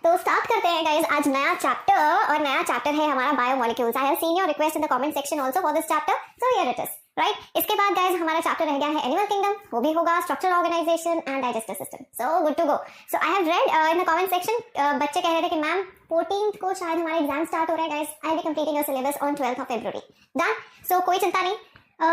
तो स्टार्ट करते हैं गाइस आज नया चैप्टर, और नया चैप्टर है हमारा biomolecules. I have seen your request in the comment section also for this chapter, so here it is. Right, इसके बाद गाइस हमारा चैप्टर रह गया है एनिमल किंगडम, वो भी होगा structural organization and digestive system. So good to go. So I have read in the comment section, बच्चे कह रहे थे कि मैम 14th को शायद हमारा एग्जाम स्टार्ट हो रहा है guys. I will be completing your syllabus on 12th of February. Done. So कोई चिंता नहीं,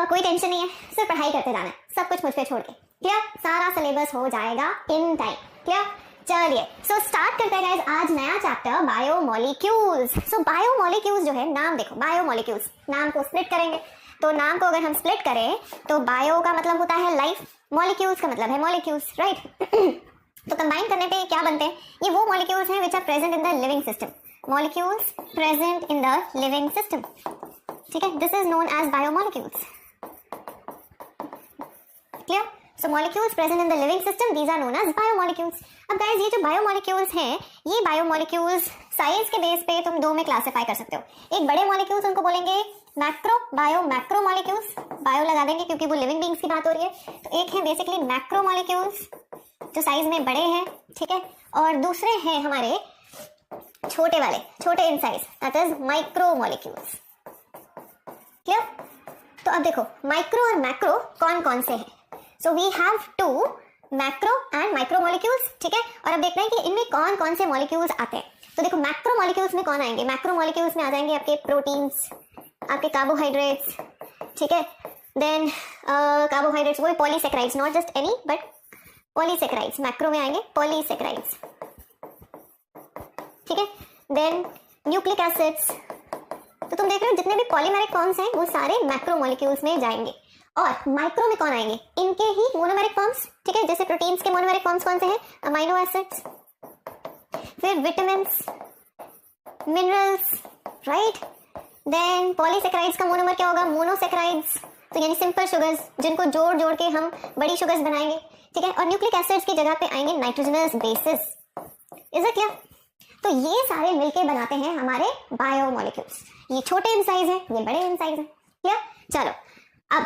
कोई टेंशन नहीं है, सिर्फ पढ़ाई करते जाना है, सब कुछ मुझ पे छोड़ के। क्लियर? सारा सिलेबस हो जाएगा इन टाइम। क्लियर? चलिए सो स्टार्ट करते हैं गाइस आज नया चैप्टर बायोमोलिक्यूल्स। सो बायोमोलिक्यूल्स जो है, नाम देखो, बायोमोलिक्यूल्स, नाम को स्प्लिट करेंगे तो नाम को अगर हम स्प्लिट करें तो बायो का मतलब होता है लाइफ, मॉलिक्यूल्स का मतलब है मॉलिक्यूल्स। राइट, तो कंबाइन करने पे क्या बनते हैं? ये वो मॉलिक्यूल्स हैं which are present in the living system. Molecules present in the living system, ठीक है, this is known as biomolecules. Clear? So molecules present in the living system, these are known as biomolecules. अब guys ये जो biomolecules हैं, ये biomolecules science के base पे तुम दो में क्लासिफाई कर सकते हो। एक बड़े molecules उनको बोलेंगे macro bio, macro molecules, bio लगा देंगे क्योंकि वो लिविंग बींग्स की बात हो रही है। तो एक है बेसिकली मैक्रो molecules जो साइज में बड़े हैं, ठीक है, और दूसरे हैं हमारे छोटे वाले, छोटे in size, that is micro molecules। Clear? तो अब देखो माइक्रो और मैक्रो कौन कौन से हैं। So we have two macro and micro molecules, ठीक है, और अब देखना है कि इनमें कौन कौन से molecules आते हैं। तो देखो मैक्रो molecules में कौन आएंगे? मैक्रो molecules में आ जाएंगे आपके प्रोटीन्स, आपके कार्बोहाइड्रेट्स, ठीक है, देन कार्बोहाइड्रेट्स वो polysaccharides, not just any but polysaccharides macro में आएंगे, पॉलीसेक्राइड्स, ठीक है, देन न्यूक्लिक एसिड्स। तो तुम देख रहे हो जितने भी पॉलीमेरिक फॉर्म्स हैं वो सारे मैक्रो molecules में जाएंगे। और माइक्रो में कौन आएंगे? इनके ही मोनोमेरिक फॉर्म्स, ठीक है, जैसे प्रोटीन्स के मोनोमेरिक फॉर्म्स कौन से हैं? अमीनो एसिड्स, फिर vitamins, minerals, right, then polysaccharides का मोनोमर क्या होगा? मोनोसेक्राइड्स, तो यानी सिंपल शुगर्स जिनको जोड़ जोड़ के हम बड़ी शुगर्स बनाएंगे, ठीक है, और न्यूक्लिक एसिड्स की जगह पे आएंगे nitrogenous bases. Is it clear? तो ये सारे मिलके बनाते हैं हमारे बायोमोलिक्यूल्स। ये छोटे इन साइज है, ये बड़े इन साइज है। क्लियर? चलो अब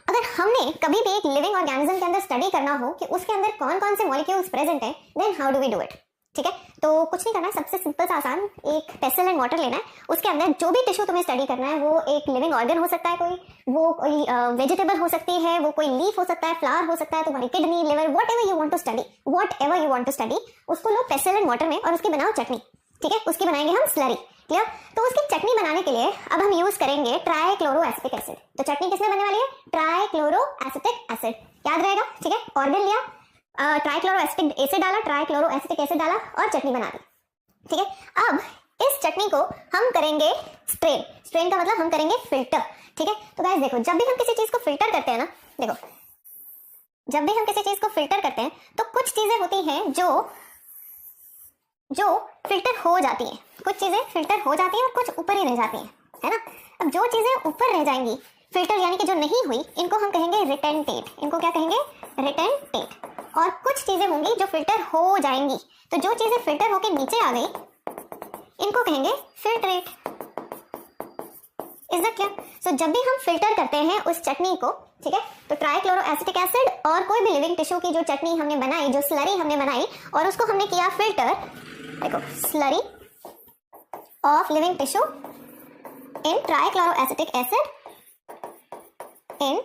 अगर हमने कभी भी एक लिविंग ऑर्गेनिज्म के अंदर स्टडी करना हो कि उसके अंदर कौन कौन से मॉलिक्यूल्स प्रेजेंट हैं, then how do we do it? ठीक है, तो कुछ नहीं करना है, सबसे सिंपल सा आसान, एक पेसल एंड वाटर लेना है, उसके अंदर जो भी टिश्यू तुम्हें स्टडी करना है, वो एक लिविंग ऑर्गन हो सकता है, वो कोई वेजिटेबल हो सकती है, वो कोई लीफ हो सकता है, फ्लावर हो सकता है, तुम्हारी kidney, liver, whatever you want to study, उसको लो पेसल एंड वाटर में और उसकी बनाओ चटनी। ठीक है, उसकी बनाएंगे हम स्लरी। क्लियर? तो उसकी चटनी बनाने के लिए अब हम यूज करेंगे ट्राइक्लोरोएसिटिक एसिड। तो चटनी किसमें बनने वाली है? ट्राइक्लोरोएसिटिक एसिड, याद रहेगा, ठीक है, ऑर्गन लिया, ट्राइक्लोरोएसिटिक एसिड डाला, ट्राइक्लोरोएसिटिक एसिड डाला और चटनी बना दी। ठीक है, अब इस चटनी को हम करेंगे स्ट्रेन का मतलब हम करेंगे फिल्टर। ठीक है, तो गाइस देखो, जब भी हम किसी चीज को फिल्टर करते हैं ना, देखो जब भी हम किसी चीज को फिल्टर करते हैं तो कुछ चीजें होती हैं जो फिल्टर हो जाती हैं, कुछ चीजें फिल्टर हो जाती हैं और कुछ ऊपर ही रह जाती हैं, है ना। अब जो चीजें ऊपर रह जाएंगी फिल्टर यानी कि जो नहीं हुई, इनको हम कहेंगे रिटेंटेट। इनको क्या कहेंगे? रिटेंटेट। और कुछ चीजें होंगी जो फिल्टर हो जाएंगी, तो जो चीजें फिल्टर होकर नीचे आ गई इनको कहेंगे filtrate. Is that clear? So जब भी हम फिल्टर करते हैं उस चटनी को, ठीक है, तो ट्राइक्लोरोएसिटिक एसिड और कोई भी लिविंग टिश्यू की जो चटनी हमने बनाई, जो स्लरी हमने बनाई और उसको हमने किया फिल्टर, देखो slurry of living tissue in trichloroacetic acid in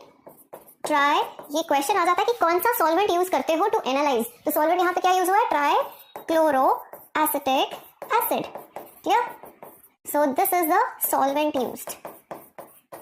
ये क्वेश्चन आ जाता है कि कौन सा सॉल्वेंट यूज करते हो टू एनालाइज। तो सॉल्वेंट यहाँ पे क्या यूज हुआ है? Trichloroacetic acid. Clear? So this is the solvent used.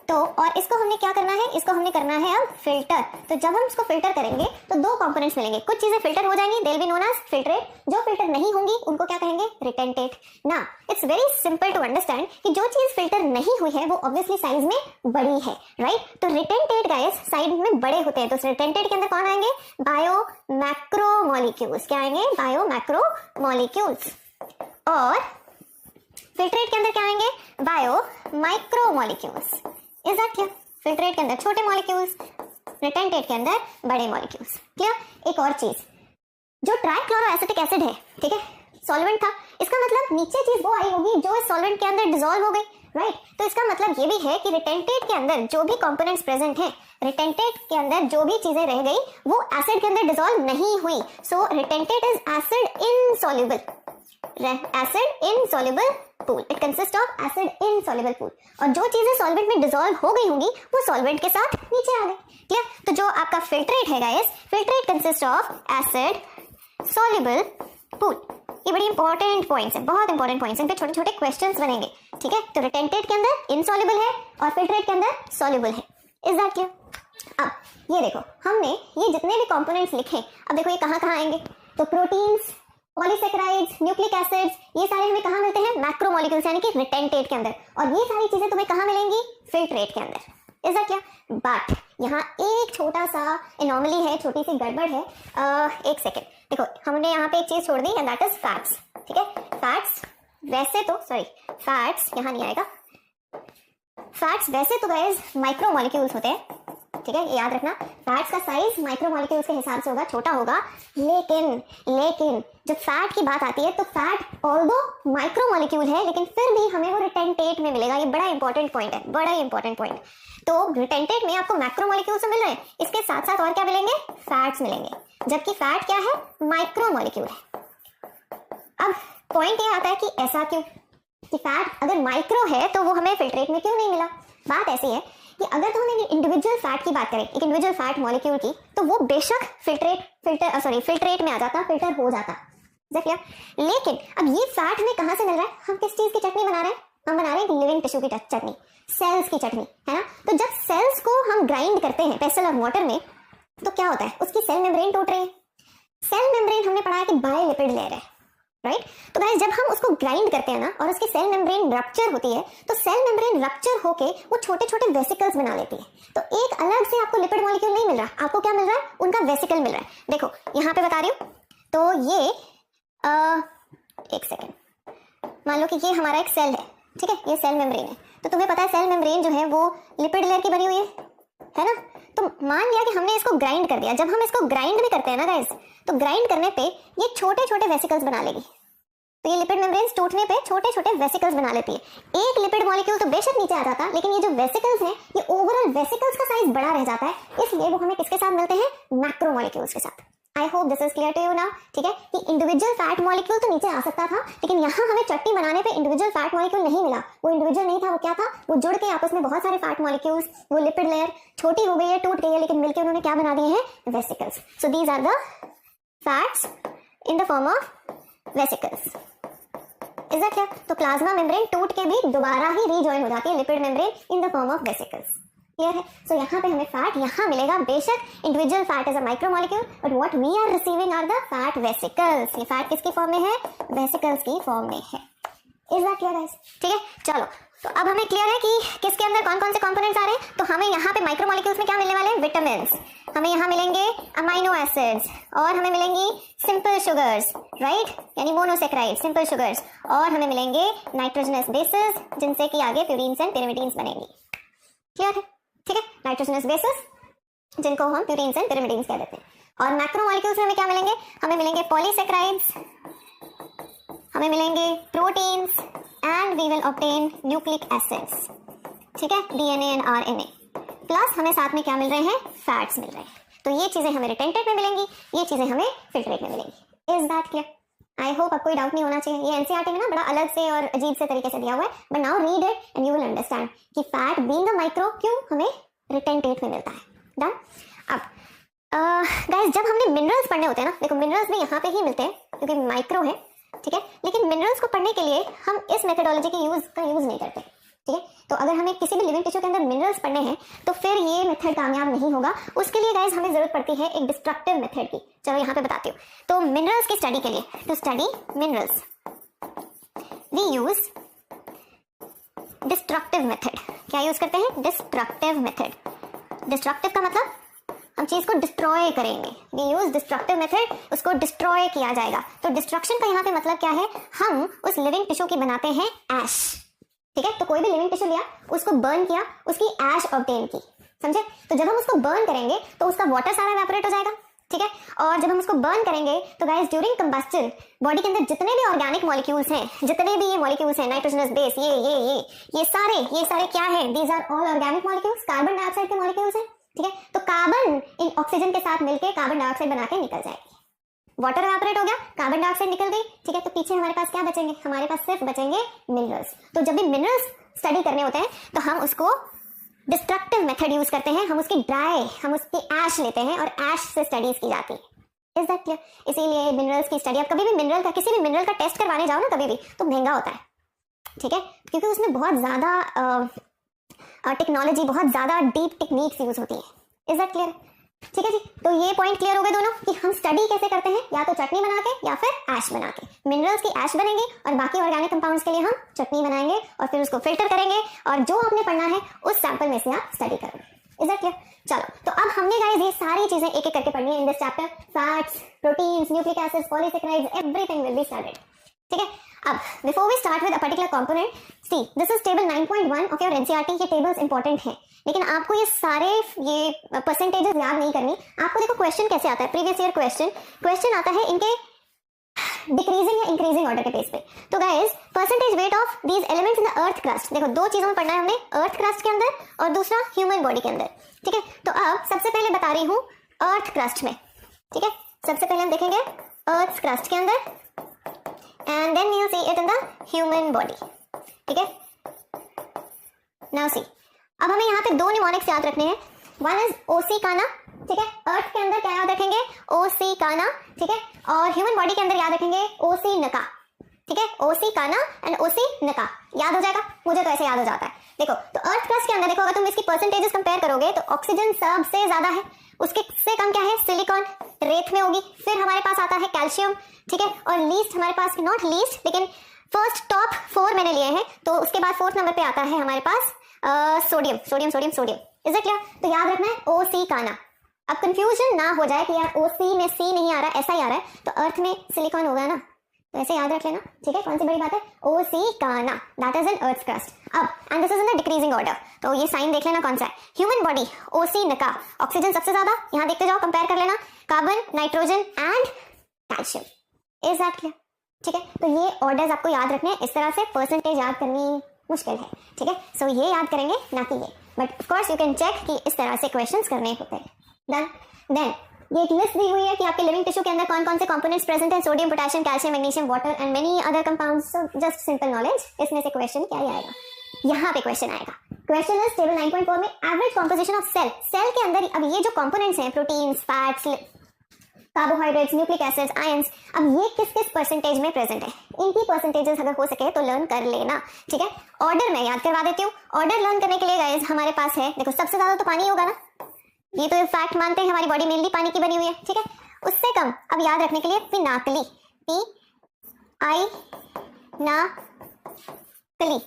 तो और इसको हमने क्या करना है? इसको हमने करना है अब फिल्टर। तो जब हम इसको फिल्टर करेंगे तो दो कंपोनेंट्स मिलेंगे, कुछ चीजें फिल्टर हो जाएंगी, they will be known as filtrate, जो फिल्टर नहीं होंगी उनको क्या कहेंगे? रिटेंटेट। ना it's very simple to understand कि जो चीज फिल्टर नहीं हुई है वो ऑब्वियसली साइज में बड़ी है, राइट। तो रिटेंटेट गाइस साइज में बड़े होते हैं, तो रिटेंटेट के अंदर कौन आएंगे? Bio macro molecules. क्या आएंगे? Bio macro molecules. और फिल्ट्रेट के अंदर क्या आएंगे? Bio micro molecules. Is that clear? Filtrate के अंदर छोटे मॉलिक्यूल्स, रिटेंटेट के अंदर बड़े मॉलिक्यूल्स। क्लियर? एक और चीज, जो ट्राइक्लोरोएसिटिक एसिड है, ठीक है, सॉल्वेंट था, इसका मतलब नीचे चीज वो आई होगी जो इस सॉल्वेंट के अंदर डिसॉल्व हो गई, राइट। तो इसका मतलब ये भी है कि रिटेंटेट के अंदर जो भी कंपोनेंट्स प्रेजेंट हैं, रिटेंटेट के अंदर जो भी चीजें रह गई वो एसिड के अंदर डिसॉल्व नहीं हुई। So retentate is acid insoluble. Acid insoluble pool, it consist of acid insoluble pool. और जो चीजें सॉल्वेंट में डिसॉल्व हो गई होंगी वो सॉल्वेंट के साथ नीचे आ गई। क्लियर? तो जो आपका फिल्ट्रेट है guys, filtrate consist of acid soluble pool. ये बड़ी इंपॉर्टेंट पॉइंट्स है, बहुत इंपॉर्टेंट पॉइंट्स, इन पे छोटे छोटे क्वेश्चंस बनेंगे। ठीक है? तो रिटेंटेट के अंदर इनसॉल्युबल है और फिल्ट्रेट के अंदर सॉल्युबल है। Is that clear? अब ये देखो, हमने ये जितने भी कंपोनेंट्स लिखे, अब देखो ये कहाँ कहाँ आएंगे। तो प्रोटीन्स, पॉलीसेकेराइड्स, न्यूक्लिक एसिड्स, ये सारे हमें कहाँ मिलते हैं? मैक्रोमोलिक्यूल्स यानी कि रिटेंटेट के अंदर। और ये सारी चीजें तुम्हें कहाँ मिलेंगी? फिल्ट्रेट के अंदर। Is that clear? बट यहाँ एक छोटा सा एनॉमली है, छोटी सी गड़बड़ है। एक सेकेंड, देखो हमने यहाँ पे एक चीज छोड़ दी एंड दैट इज फैट्स। ठीक है? फैट्स वैसे तो फैट्स यहाँ नहीं आएगा। फैट्स वैसे तो गाइस माइक्रोमोलिक्यूल्स होते हैं। ठीक है? ये याद रखना, फैट्स का साइज माइक्रोमोलिक्यूल्स के हिसाब से होगा, छोटा होगा। लेकिन जब फैट की बात आती है तो फैट ऑल्दो माइक्रोमोलिक्यूल है, लेकिन फिर भी हमें वो रिटेंटेट में मिलेगा। ये बड़ा इंपॉर्टेंट पॉइंट है, बड़ा इंपॉर्टेंट पॉइंट। तो रिटेंटेट में आपको मैक्रोमोलिक्यूल्स मिल रहे हैं, इसके साथ साथ और क्या मिलेंगे? फैट्स मिलेंगे, जबकि फैट क्या है? माइक्रोमोलिक्यूल है। अब पॉइंट ये आता है कि ऐसा क्यों, कि फैट अगर माइक्रो है तो वो हमें फिल्ट्रेट में क्यों नहीं मिला? बात ऐसी है कि अगर तो हम इंडिविजुअल फैट की बात करें, एक इंडिविजुअल फैट मॉलिक्यूल की, तो वो बेशक फिल्ट्रेट में आ जाता, फिल्टर हो जाता। लेकिन अब ये फैट में कहां से मिल रहा है? हम किस चीज की चटनी बना रहे हैं? हम बना रहे हैं लिविंग टिश्यू की चटनी, सेल्स की चटनी, है ना? तो जब सेल्स को हम ग्राइंड करते हैं पेस्टल और वाटर में, तो क्या होता है? उसकी सेल मेम्ब्रेन टूट रही है। सेल मेम्ब्रेन हमने पढ़ा है कि बायोलिपिड लेयर है, राइट? तो गाइस जब हम उसको ग्राइंड करते हैं ना और उसकी सेल मेम्ब्रेन रप्चर होती है, तो सेल मेम्ब्रेन रप्चर होके वो छोटे छोटे वेसिकल्स बना लेती है। तो एक अलग से आपको लिपिड मॉलिक्यूल नहीं मिल रहा, आपको क्या मिल रहा है? उनका वेसिकल मिल रहा है। देखो यहाँ पे बता रही हूँ, तो ये एक सेकेंड, मान लो कि ये हमारा एक सेल है। ठीक है? ये सेल मेम्ब्रेन है। तो तुम्हें पता है सेल मेम्ब्रेन जो है वो लिपिड लेयर की बनी हुई है ना? तो मान लिया कि हमने इसको ग्राइंड कर दिया। जब हम इसको ग्राइंड भी करते हैं ना गाइस, तो ग्राइंड करने पे ये छोटे छोटे वेसिकल्स बना लेगी। तो ये लिपिड मेम्ब्रेन्स टूटने पे छोटे छोटे वेसिकल्स बना लेती है। एक लिपिड मॉलिक्यूल तो बेशक नीचे आ जाता, लेकिन ये जो वेसिकल्स हैं, ये ओवरऑल वेसिकल्स का साइज बड़ा रह जाता है, इसलिए वो हमें किसके साथ मिलते हैं? मैक्रोमोलिक्यूल्स के साथ। I hope this is clear to you now. ठीक है? कि इंडिविजुअल फैट मॉलिक्यूल तो नीचे आ सकता था, लेकिन यहाँ हमें चटनी बनाने पे इंडिविजुअल फैट मॉलिक्यूल नहीं मिला। वो इंडिविजुअल नहीं था, वो क्या था? वो जुड़ के आपस में बहुत सारे फैट मॉलिक्यूल्स, वो लिपिड लेयर छोटी हो गई है, टूट गई है, लेकिन मिलकर उन्होंने क्या बना दिए हैं? Vesicles. So these are the fats in the form of vesicles. Is that clear? तो प्लाज्मा मेम्ब्रेन टूट के भी दोबारा ही रीजॉइन हो जाती है lipid membrane in the form of vesicles. Clear है? सो यहाँ पे हमें फैट यहाँ मिलेगा, बेशक individual fat is a micromolecule, but what we are receiving are the fat vesicles. ये फैट किसकी फॉर्म में है? वेसिकल्स की फॉर्म में है। Is that clear guys? ठीक है? चलो, तो अब हमें क्लियर है कि किसके अंदर कौन कौन से कंपोनेंट्स आ रहे हैं। तो हमें यहाँ पे माइक्रोमोलिक्यूल्स में क्या मिलने वाले हैं? विटामिन्स। हमें यहाँ मिलेंगे अमाइनो एसिड्स, और हमें मिलेंगी सिंपल शुगर्स, राइट? यानी मोनोसेक्राइड सिंपल शुगर्स, और हमें मिलेंगे नाइट्रोजनस बेसेस, जिनसे कि आगे प्यूरीन्स एंड पिरिमिडीन्स बनेंगी। क्लियर है? ठीक है? नाइट्रोजनस बेसेस, जिनको हम प्यूरीन्स एंड पिरिमिडीन्स कह देते हैं। और मैक्रोमोलिक्यूल्स में हमें क्या मिलेंगे? हमें मिलेंगे पॉलीसेक्राइड्स, हमें मिलेंगे proteins, and we will obtain nucleic acids. ठीक है? डीएनए एंड आरएनए, प्लस हमें साथ में क्या मिल रहे हैं? फैट्स मिल रहे हैं। तो ये चीजें हमें रिटेंटेट में मिलेंगी, ये चीजें हमें फिल्ट्रेट में मिलेंगी। Is that clear? I hope आपको कोई डाउट नहीं होना चाहिए। ये एनसीईआरटी में ना बड़ा अलग से और अजीब से तरीके से दिया हुआ है, but now read it and you will understand कि फैट बीइंग द माइक्रो क्यों हमें रिटेंटेट में मिलता है। डन? अब गाइस जब हमने मिनरल्स पढ़ने होते हैं ना, देखो मिनरल्स भी यहाँ पे ही मिलते हैं क्योंकि माइक्रो है। ठीक है? लेकिन मिनरल्स को पढ़ने के लिए हम इस मेथोडोलॉजी के यूज नहीं करते। ठीक है? तो अगर हमें किसी भी लिविंग टिश्यू के अंदर मिनरल्स पढ़ने हैं तो फिर ये मेथड कामयाब नहीं होगा। उसके लिए गाइस हमें जरूरत पड़ती है एक डिस्ट्रक्टिव मेथड की। चलो यहाँ पे बताती हूँ। तो मिनरल्स की स्टडी के लिए, to study minerals we use destructive method. क्या यूज करते हैं? Destructive method. डिस्ट्रक्टिव का मतलब हम चीज को डिस्ट्रॉय करेंगे। वी यूज डिस्ट्रक्टिव मेथड, उसको डिस्ट्रॉय किया जाएगा। तो डिस्ट्रक्शन का यहाँ पे मतलब क्या है? हम उस लिविंग टिश्यू की बनाते हैं ऐश। ठीक है? तो कोई भी लिविंग टिश्यू लिया, उसको बर्न किया, उसकी ऐश ऑब्टेन की, समझे? तो जब हम उसको बर्न करेंगे तो उसका वाटर सारा इवेपोरेट हो जाएगा। ठीक है? और जब हम उसको बर्न करेंगे तो गाइस ड्यूरिंग कंबस्टन बॉडी के अंदर जितने भी ऑर्गेनिक मॉलिक्यूल्स हैं, जितने भी ये मॉलिक्यूल्स हैं, नाइट्रोजनस बेस, ये सारे क्या है? These are all organic molecules, carbon dioxide के मॉलिक्यूल्स हैं। ठीक है? तो कार्बन इन ऑक्सीजन के साथ मिलकर कार्बन डाइऑक्साइड बना के निकल जाएगी। वाटर इवेपोरेट हो गया, कार्बन डाइऑक्साइड निकल गई, ठीक है, तो पीछे हमारे पास क्या बचेंगे, हमारे पास सिर्फ बचेंगे मिनरल्स। तो जब भी मिनरल्स स्टडी करने होते हैं तो हम उसको डिस्ट्रक्टिव मेथड यूज करते हैं, हम उसकी ऐश लेते हैं और ऐश से स्टडीज की जाती है। Is that clear? इसीलिए मिनरल्स की स्टडी, आप कभी भी किसी भी मिनरल का टेस्ट करवाने जाओ ना कभी भी, तो महंगा होता है, ठीक है, क्योंकि उसमें बहुत ज्यादा टेक्नोलॉजी, बहुत ज्यादा डीप टेक्निक्स यूज होती है। Is that clear? ठीक है जी, तो ये पॉइंट क्लियर हो गए दोनों कि हम स्टडी कैसे करते हैं, या तो चटनी बना के या फिर ऐश बना के। मिनरल्स की ऐश बनेगी और बाकी ऑर्गेनिक कंपाउंड्स के लिए हम चटनी बनाएंगे और फिर उसको फिल्टर करेंगे और जो आपने पढ़ना है उस सैंपल में से आप स्टडी करोगे। Is that clear? चलो, तो अब हमने गाइस ये सारी चीजें एक एक करके पढ़नी है in this chapter. Fats, proteins, nucleic acids, polysaccharides, everything will be studied. ठीक है, अब before we start with a particular component, see this is table 9.1 of your NCERT. ये टेबल्स इंपॉर्टेंट हैं, लेकिन आपको ये सारे परसेंटेजेस याद नहीं करनी। आपको देखो क्वेश्चन कैसे आता है, प्रीवियस ईयर क्वेश्चन आता है इनके डिक्रीजिंग या इंक्रीजिंग ऑर्डर के बेस पे। तो guys, percentage weight of these elements in the earth crust, देखो दो चीजों में पढ़ना है हमने, अर्थ क्रस्ट के अंदर और दूसरा ह्यूमन बॉडी के अंदर। ठीक है, तो अब सबसे पहले बता रही हूँ अर्थ क्रस्ट में। ठीक है, सबसे पहले हम देखेंगे अर्थ क्रस्ट के अंदर and then you'll see it in the human body. ठीक है, now see, अब हमें यहाँ पे दो निमोनिक्स याद रखने हैं। वन इज ओसिकाना, ठीक है, अर्थ के अंदर क्या याद रखेंगे, ओसिकाना, ठीक है, और ह्यूमन बॉडी के अंदर याद रखेंगे ओसिनका। ठीक है, ओसिकाना एंड ओसिनका याद हो जाएगा, मुझे तो ऐसे याद हो जाता है। देखो, तो अर्थ क्रस्ट के अंदर देखो, अगर तुम इसकी परसेंटेजेस कंपेयर करोगे तो ऑक्सीजन सबसे ज्यादा है, उसके से कम क्या है, सिलिकॉन रेत में होगी, फिर हमारे पास आता है कैल्शियम, ठीक है, और लीस्ट हमारे पास, नॉट लीस्ट लेकिन फर्स्ट टॉप 4 मैंने लिए हैं, तो उसके बाद 4th नंबर पे आता है हमारे पास सोडियम। Is it clear? तो याद रखना है ओसिकाना। अब कंफ्यूजन ना हो जाए कि यार ओसी में सी नहीं आ रहा, ऐसा ही आ रहा है, तो अर्थ में सिलिकॉन होगा ना, तो ऐसे याद रख लेना। ठीक है, कौन सी बड़ी बात है, ओसिकाना, that is an earth crust. अब and this is in the decreasing order, तो ये साइन देख लेना कौन सा है। ह्यूमन बॉडी ओसिनका, ऑक्सीजन सबसे ज्यादा, यहाँ देखते जाओ, कंपेयर कर लेना, carbon, nitrogen and calcium. Is that clear? ठीक है, तो ये ऑर्डर्स आपको याद रखने हैं, इस तरह से परसेंटेज याद करनी मुश्किल है। ठीक है, सो ये याद करेंगे ना कि ये, but of course you can check कि इस तरह से क्वेश्चंस करने होते हैं। डन। देन ये एक लिस्ट दी हुई है कि आपके लिविंग टिश्यू के अंदर कौन कौन से कंपोनेंट्स प्रेजेंट हैं, sodium, potassium, calcium, magnesium, water and many other compounds. So just simple knowledge, इसमें से क्वेश्चन क्या ही आएगा, यहाँ पे क्वेश्चन आएगा। क्वेश्चन इज टेबल 9.4 में एवरेज कॉम्पोजिशन ऑफ सेल के अंदर, अब ये जो कंपोनेंट्स हैं, proteins, fats, carbohydrates, nucleic acids, ions, अब ये किस किस परसेंटेज में प्रेजेंट है, इनकी परसेंटेजेस अगर हो सके तो लर्न कर लेना। ठीक है, ऑर्डर मैं याद करवा देती हूँ। ऑर्डर लर्न करने के लिए गाइस हमारे पास है, देखो सबसे ज्यादा तो पानी होगा ना, ये तो फैक्ट मानते हैं, हमारी बॉडी मेनली पानी की बनी हुई है। ठीक है, उससे कम अब याद रखने के लिए पिनाकली, PI ना कली,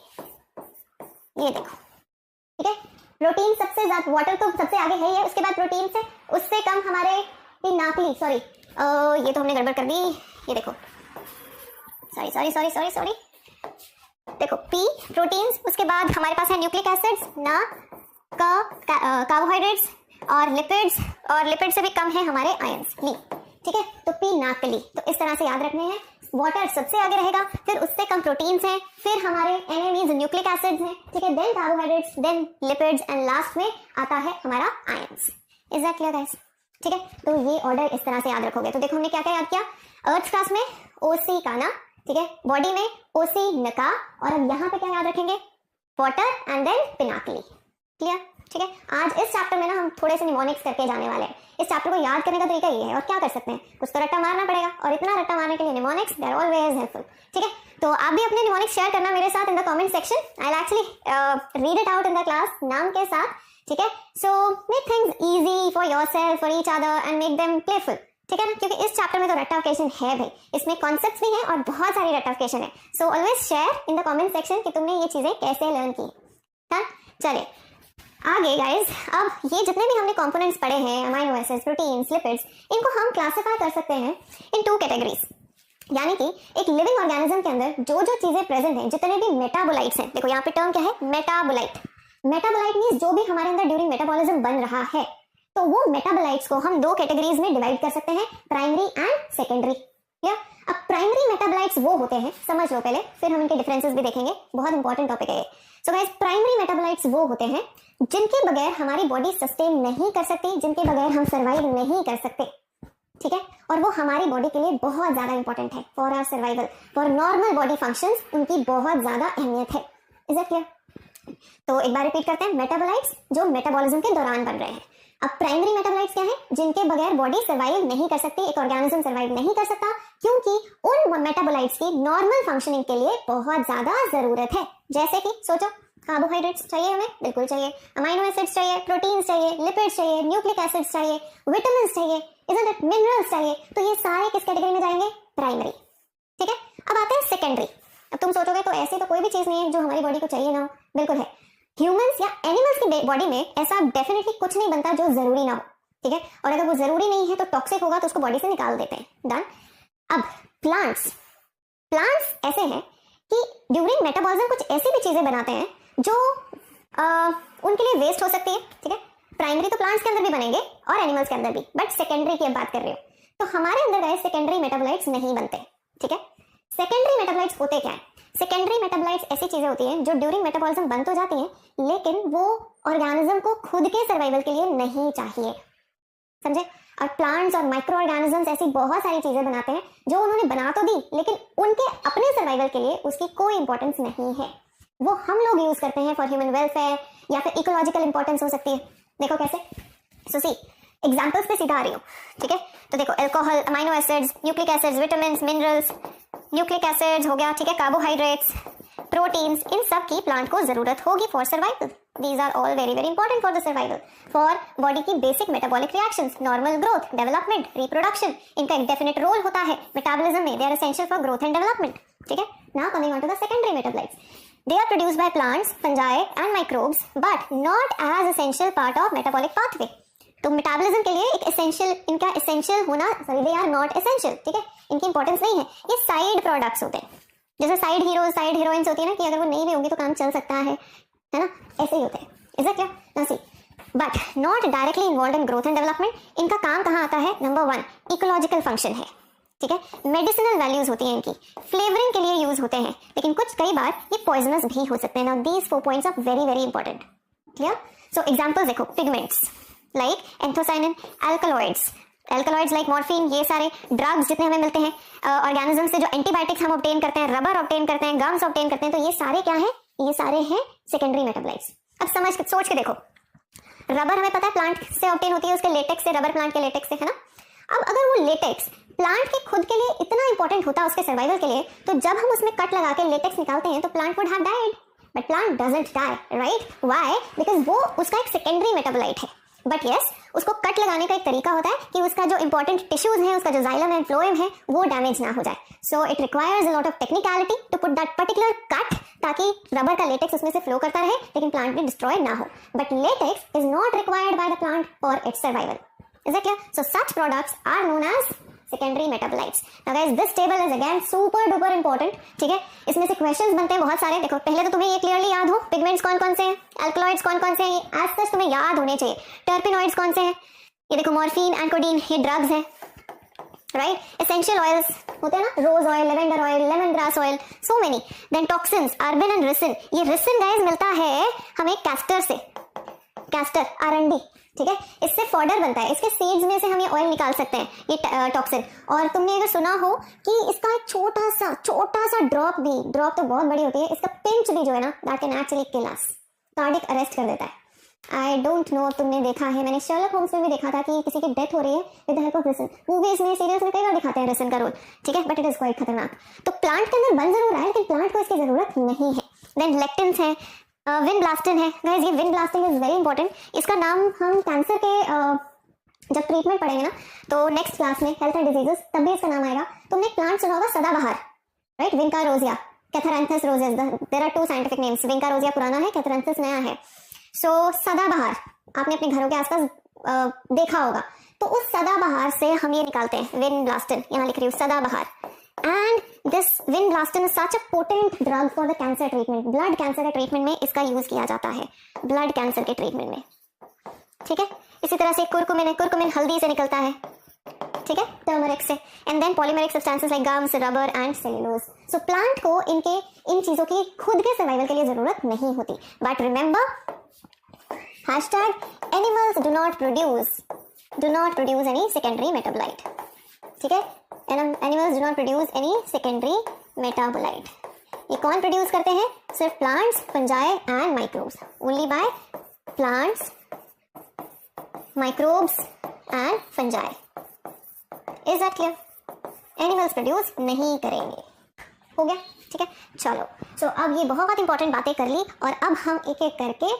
ये देखो। ठीक है, प्रोटीन सबसे ज्यादा, वाटर तो सबसे आगे है ही है, उसके बाद प्रोटीन से उससे कम हमारे पिनाकली, सॉरी ये तो हमने गड़बड़ कर दी, ये देखो, सॉरी, देखो पी प्रोटीन्स, उसके बाद हमारे पास है न्यूक्लिक एसिड्स, ना कार्बोहाइड्रेट्स और लिपिड से भी कम है हमारे आयंस, ली। ठीक है, तो पिनाकली, तो इस तरह से याद रखने हैं। वाटर सबसे आगे रहेगा, फिर उससे कम प्रोटीन्स हैं, फिर हमारे एनएमीज न्यूक्लिक एसिड्स हैं, ठीक है, then carbohydrates, then lipids and last में आता है हमारा ions. Is that clear guys? ठीक है, तो ये ऑर्डर इस तरह से याद रखोगे। तो देखो हमने क्या क्या याद किया, अर्थ क्लास में ओसिकाना, ठीक है, बॉडी में ओसिनका, और अब यहाँ पे क्या याद रखेंगे, वाटर एंड देन पिनाकली। क्लियर? ठीक है, आज इस चैप्टर में ना हम थोड़े से निमोनिक्स करके जाने वाले हैं। इस चैप्टर को याद करने का तरीका ये है, और क्या कर सकते हैं, कुछ तो रट्टा मारना पड़ेगा, और इतना रट्टा मारने के लिए mnemonics they are always helpful. ठीक है, तो आप भी अपने निमोनिक्स शेयर करना मेरे साथ इन the comment section, I will actually read it out in the class नाम के साथ। ठीक है, so make things easy for yourself, for each other and make them playful. ठीक है ना, क्योंकि इस चैप्टर में तो रट्टाफिकेशन है भाई, इसमें कॉन्सेप्ट्स भी हैं और बहुत सारी रट्टाफिकेशन है। So always share in the comment section कि तुमने ये चीजें कैसे लर्न की। डन, चलिए आगे गाइस। अब ये जितने भी हमने कंपोनेंट्स पढ़े हैं, अमीनो एसिड्स, प्रोटीन्स, लिपिड्स, इनको हम क्लासिफाई कर सकते हैं इन 2 कैटेगरीज। यानी कि एक लिविंग ऑर्गेनिज्म के अंदर जो जो चीजें प्रेजेंट हैं, जितने भी मेटाबोलाइट्स हैं, देखो यहाँ पे टर्म क्या है, मेटाबोलाइट। मेटाबोलाइट मींस जो भी हमारे अंदर ड्यूरिंग मेटाबॉलिज्म बन रहा है, तो वो मेटाबोलाइट्स को हम 2 कैटेगरीज में डिवाइड कर सकते हैं, प्राइमरी एंड सेकेंडरी। क्लियर? अब प्राइमरी मेटाबोलाइट्स वो होते हैं, समझ लो पहले, फिर हम इनके डिफरेंसेस भी देखेंगे, बहुत इंपॉर्टेंट टॉपिक है ये। सो गाइस, प्राइमरी मेटाबोलाइट्स वो होते हैं जिनके बगैर हमारी बॉडी सस्टेन नहीं कर सकती, जिनके बगैर हम सर्वाइव नहीं कर सकते। ठीक है, और वो हमारी बॉडी के लिए बहुत ज्यादा इंपॉर्टेंट है for our survival, for normal body functions उनकी बहुत ज्यादा अहमियत है। Is it clear? तो एक बार रिपीट करते हैं, मेटाबोलाइट्स जो मेटाबॉलिज्म के दौरान बन रहे हैं। अब प्राइमरी मेटाबोलाइट्स क्या है? जिनके बगैर बॉडी सर्वाइव नहीं कर सकती, एक ऑर्गेनिज्म सर्वाइव नहीं कर सकता, क्योंकि उन मेटाबोलाइट्स की नॉर्मल फंक्शनिंग के लिए बहुत ज्यादा जरूरत है। जैसे कि सोचो, कार्बोहाइड्रेट्स चाहिए हमें, बिल्कुल चाहिए, अमाइनो एसिड्स चाहिए, प्रोटीन्स चाहिए, लिपिड्स चाहिए, न्यूक्लिक एसिड्स चाहिए, विटामिन चाहिए, इजंट इट, मिनरल्स चाहिए। तो ये सारे किस कैटेगरी में जाएंगे? प्राइमरी। ठीक है, अब आते हैं सेकेंडरी। अब तुम सोचोगे तो ऐसी तो कोई भी चीज नहीं है जो हमारी बॉडी को चाहिए ना हो, बिल्कुल है। ह्यूमंस या एनिमल्स की बॉडी में ऐसा डेफिनेटली कुछ नहीं बनता जो जरूरी ना हो। ठीक है, और अगर वो जरूरी नहीं है तो टॉक्सिक होगा तो उसको बॉडी से निकाल देते हैं। डन। अब प्लांट्स ऐसे हैं कि ड्यूरिंग मेटाबॉलिज्म कुछ ऐसी भी चीजें बनाते हैं जो उनके लिए वेस्ट हो सकती है। ठीक है, प्राइमरी तो प्लांट्स के अंदर भी बनेंगे और एनिमल्स के अंदर भी, बट सेकेंडरी की बात कर रही हूँ। तो हमारे अंदर गए सेकेंडरी मेटाबोलाइट्स नहीं बनते। ठीक है, सेकेंडरी मेटाबोलाइट्स होते क्या है? सेकेंडरी मेटाबोलाइट्स ऐसी चीजें होती हैं जो ड्यूरिंग मेटाबॉलिज्म बन तो जाती हैं, लेकिन वो ऑर्गेनिज्म को खुद के सर्वाइवल के लिए नहीं चाहिए। समझे? और प्लांट्स और माइक्रो ऑर्गेनिजम्स ऐसी बहुत सारी चीजें बनाते हैं जो उन्होंने बना तो दी, लेकिन उनके अपने सर्वाइवल के लिए उसकी कोई इंपॉर्टेंस नहीं है। वो हम लोग यूज करते हैं फॉर ह्यूमन वेलफेयर या फिर इकोलॉजिकल इंपॉर्टेंस हो सकती है। देखो कैसे? सो सी, एग्जांपल्स पे सीधा आ रही हूँ। ठीक है, तो देखो, alcohol, amino acids, nucleic acids, vitamin, minerals, nucleic acids हो गया, ठीक है, कार्बोहाइड्रेट्स, प्रोटीन्स, इन सब की प्लांट को जरूरत होगी for survival. These are all very very important for the survival, for body की basic metabolic reactions, normal growth, development, reproduction. इनका एक डेफिनेट रोल होता है मेटाबॉलिज्म में। They are essential for growth and development. ठीक है, now coming on to the secondary metabolites. They are produced by plants, fungi and microbes, but not as essential part of metabolic pathway. तो metabolism के लिए एक essential, इनका essential होना, sorry, they are not essential. ठीक है, इनकी importance नहीं है, ये साइड प्रोडक्ट्स होते हैं। जैसे साइड हीरोज, साइड हीरोइंस होती है ना, कि अगर वो नहीं भी होंगी तो काम चल सकता है ना, ऐसे ही होते हैं। Is it clear? Now see, but not directly involve in growth and development. इनका काम कहाँ आता है? नंबर 1, इकोलॉजिकल फंक्शन है। ठीक है, मेडिसिनल वैल्यूज होती हैं इनकी, फ्लेवरिंग के लिए यूज होते हैं, लेकिन कुछ कई बार ये पॉइजनस भी हो सकते हैं। Now these 4 points are very very important. Clear? So examples देखो, pigments like anthocyanin, alkaloids like morphine, ये सारे ड्रग्स जितने हमें मिलते हैं ऑर्गेनिज्म से, जो एंटीबायोटिक्स हम ऑब्टेन करते हैं, रबर ऑब्टेन करते हैं, गम्स ऑब्टेन करते हैं, तो ये सारे क्या हैं? ये सारे हैं सेकेंडरी मेटाबोलाइट्स। अब सोच के देखो, रबर हमें पता है प्लांट से ऑब्टेन होती है, उसके लेटेक्स से, रबर प्लांट के लेटेक्स से, है ना। अब अगर वो लेटेक्स प्लांट के खुद के लिए इतना इंपॉर्टेंट होता है उसके सर्वाइवल के लिए, तो जब हम उसमें कट लगा के लेटेक्स निकालते हैं तो plant would have died, but plant doesn't die, right? Why? Because वो उसका एक सेकेंडरी मेटाबोलाइट है। बट यस, उसको कट लगाने का एक तरीका होता है कि उसका जो इंपॉर्टेंट टिश्यूज है, उसका जो जाइलम एंड फ्लोएम है, वो डैमेज ना हो जाए। So it requires a lot of technicality to put that particular cut, ताकि रबर का लेटेक्स उसमें से फ्लो करता रहे लेकिन प्लांट भी डिस्ट्रॉय ना हो। But latex is not required by the plant for its survival. Is it clear? So such products are known as secondary metabolites. Now guys, this table is again super duper important. ठीक है, इसमें से questions बनते हैं बहुत सारे। देखो, पहले तो तुम्हें ये क्लियरली याद हो, पिगमेंट्स कौन कौन से हैं, अल्कलॉइड्स कौन कौन से हैं, ये एज सच तुम्हें याद होने चाहिए। टर्पेनॉइड्स कौन से हैं? ये देखो, मॉर्फिन एंड कोडीन, ये ड्रग्स हैं, राइट? एसेंशियल ऑयल्स होते हैं ना, rose oil, lavender oil, lemongrass oil, so many. Then toxins, अर्बिन एंड रिसिन। ये रिसिन गाइस मिलता है हमें कैस्टर से, कैस्टर, आरंडी। ठीक है, इससे फॉडर बनता है, इसके सीड्स में से हम ये ऑयल निकाल सकते हैं, ये टॉक्सिन। और तुमने अगर सुना हो कि इसका एक छोटा सा ड्रॉप तो बहुत बड़ी होती है, इसका पिंच भी जो है ना, that can actually kill us, cardiac arrest कर देता है। आई डोंट नो तुमने देखा है, मैंने शर्लक होम्स में भी देखा था कि किसी की डेथ हो रही है with the help of ricin. Movies में, सीरियल्स में कई बार दिखाते हैं रिसिन का रोल। ठीक है, बट इट इज क्वाइट खतरनाक। तो प्लांट के अंदर बन जरूर रहा है, लेकिन प्लांट को इसकी जरूरत नहीं है। देन लेक्टिन्स है, विनब्लास्टिन है गाइस। ये विनब्लास्टिन इज वेरी इंपॉर्टेंट। इसका नाम हम कैंसर के जब ट्रीटमेंट पढ़ेंगे ना, तो नेक्स्ट क्लास में हेल्थ एंड डिजीजेस, तब भी इसका नाम आएगा। तुमने एक प्लांट सुना होगा सदाबहार, right? Vinca rosea, catharanthus roseus, there are 2 scientific names. Vinca rosea पुराना है, कैथरैंथस नया है। सो सदाबहार आपने अपने घरों के आसपास देखा होगा, तो उस सदाबहार से हम ये निकालते हैं विनब्लास्टिन। यहाँ लिख रही हूँ सदाबहार। And this vinblastine is such a potent drug for the cancer treatment. Blood cancer के ट्रीटमेंट में इसका यूज किया जाता है, ब्लड कैंसर के ट्रीटमेंट में। ठीक है, इसी तरह से कुरकुमिन हल्दी से निकलता है, ठीक है, टर्मरिक से। And then polymeric substances like gums, rubber and cellulose. So plant को इन चीजों की खुद के सर्वाइवल के लिए जरूरत नहीं होती। But remember, #animals do not produce any secondary metabolite. ठीक है, animals do not produce any secondary metabolite. ये कौन प्रोड्यूस करते हैं? सिर्फ plants, fungi and microbes. Only by plants, microbes and fungi. Is that clear? Animals produce नहीं करेंगे। हो गया? ठीक है, चलो। सो अब ये बहुत इंपॉर्टेंट बातें कर ली और अब हम एक एक करके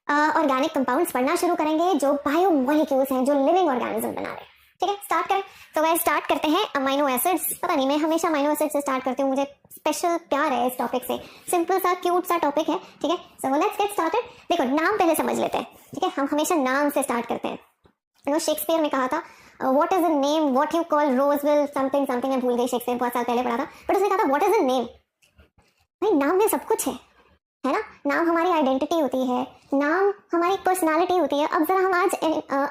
ऑर्गेनिक कंपाउंड्स पढ़ना शुरू करेंगे जो बायोमोलिक्यूल्स हैं, जो लिविंग ऑर्गेनिज्म बना रहे हैं। ठीक है, स्टार्ट करें। तो गाइस स्टार्ट करते हैं अमीनो एसिड्स। पता नहीं, मैं हमेशा अमीनो एसिड से स्टार्ट करती हूँ, मुझे स्पेशल प्यार है इस टॉपिक से। सिंपल सा क्यूट सा टॉपिक है। ठीक है, सो लेट्स गेट स्टार्टेड। देखो, नाम पहले समझ लेते हैं। ठीक है, हम हमेशा नाम से स्टार्ट करते हैं। यू नो, शेक्सपियर ने कहा था what is the name what you call rose will something something, मैं भूल गई, शेक्सपियर बहुत साल पहले पढ़ा था, बट उसने कहा था व्हाट इज द नेम। भाई नाम में सब कुछ है ना। नाम हमारी आइडेंटिटी होती है, नाम हमारी पर्सनालिटी होती है। अब जरा हम आज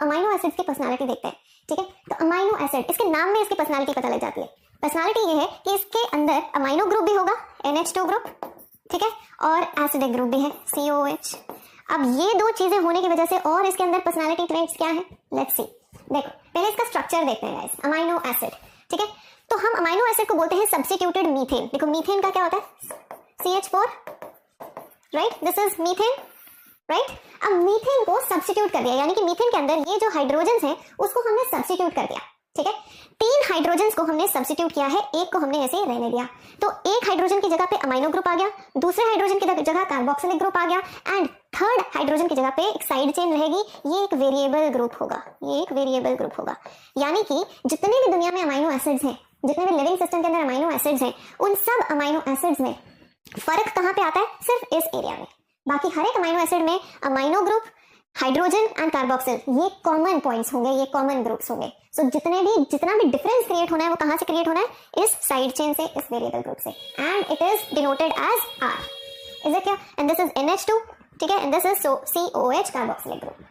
अमीनो एसिड्स की पर्सनालिटी देखते हैं। ठीक है, तो अमीनो एसिड, इसके नाम में इसकी पर्सनालिटी पता लग जाती है। पर्सनालिटी ये है कि इसके अंदर अमीनो ग्रुप भी होगा, NH2 ग्रुप, ठीक है, और एसिडिक ग्रुप भी है, COH। अब ये दो चीजें होने की वजह से और इसके अंदर पर्सनालिटी ट्रेट्स क्या है, लेट्स सी। देखो पहले इसका स्ट्रक्चर देखते हैं गाइस। अमीनो एसिड, ठीक है, तो हम अमीनो एसिड को बोलते हैं सब्स्टिट्यूटेड मीथेन। देखो मीथेन का क्या होता है, CH4, right, this is methane, right. अब मीथेन को सब्स्टिट्यूट कर दिया, यानी कि मीथेन के अंदर ये जो हाइड्रोजन्स हैं उसको हमने सब्स्टिट्यूट कर दिया। ठीक है, 3 हाइड्रोजन्स को हमने सब्स्टिट्यूट किया है, एक को हमने ऐसे ही रहने दिया। तो एक हाइड्रोजन की जगह पे अमीनो ग्रुप आ गया, दूसरे हाइड्रोजन की जगह कार्बोक्सिलिक ग्रुप आ गया, एंड थर्ड हाइड्रोजन की जगह पे एक साइड चेन रहेगी, ये एक वेरिएबल ग्रुप होगा, ये एक वेरिएबल ग्रुप होगा। यानी कि जितने भी दुनिया में अमीनो एसिड्स हैं, जितने भी लिविंग सिस्टम के अंदर अमीनो एसिड्स हैं, उन सब अमीनो एसिड्स में फर्क कहाँ पे आता है, सिर्फ इस एरिया में। बाकी हर एक अमीनो एसिड में amino group, hydrogen and carboxyl, ये कॉमन पॉइंट्स होंगे, ये कॉमन ग्रुप्स होंगे। सो जितना भी डिफरेंस क्रिएट होना है वो कहां से क्रिएट होना है, इस साइड चेन से, इस वेरिएबल ग्रुप से, and it is denoted as R। Is it क्या? एंड दिस इज NH2, ठीक है, and this is COH carboxylic group.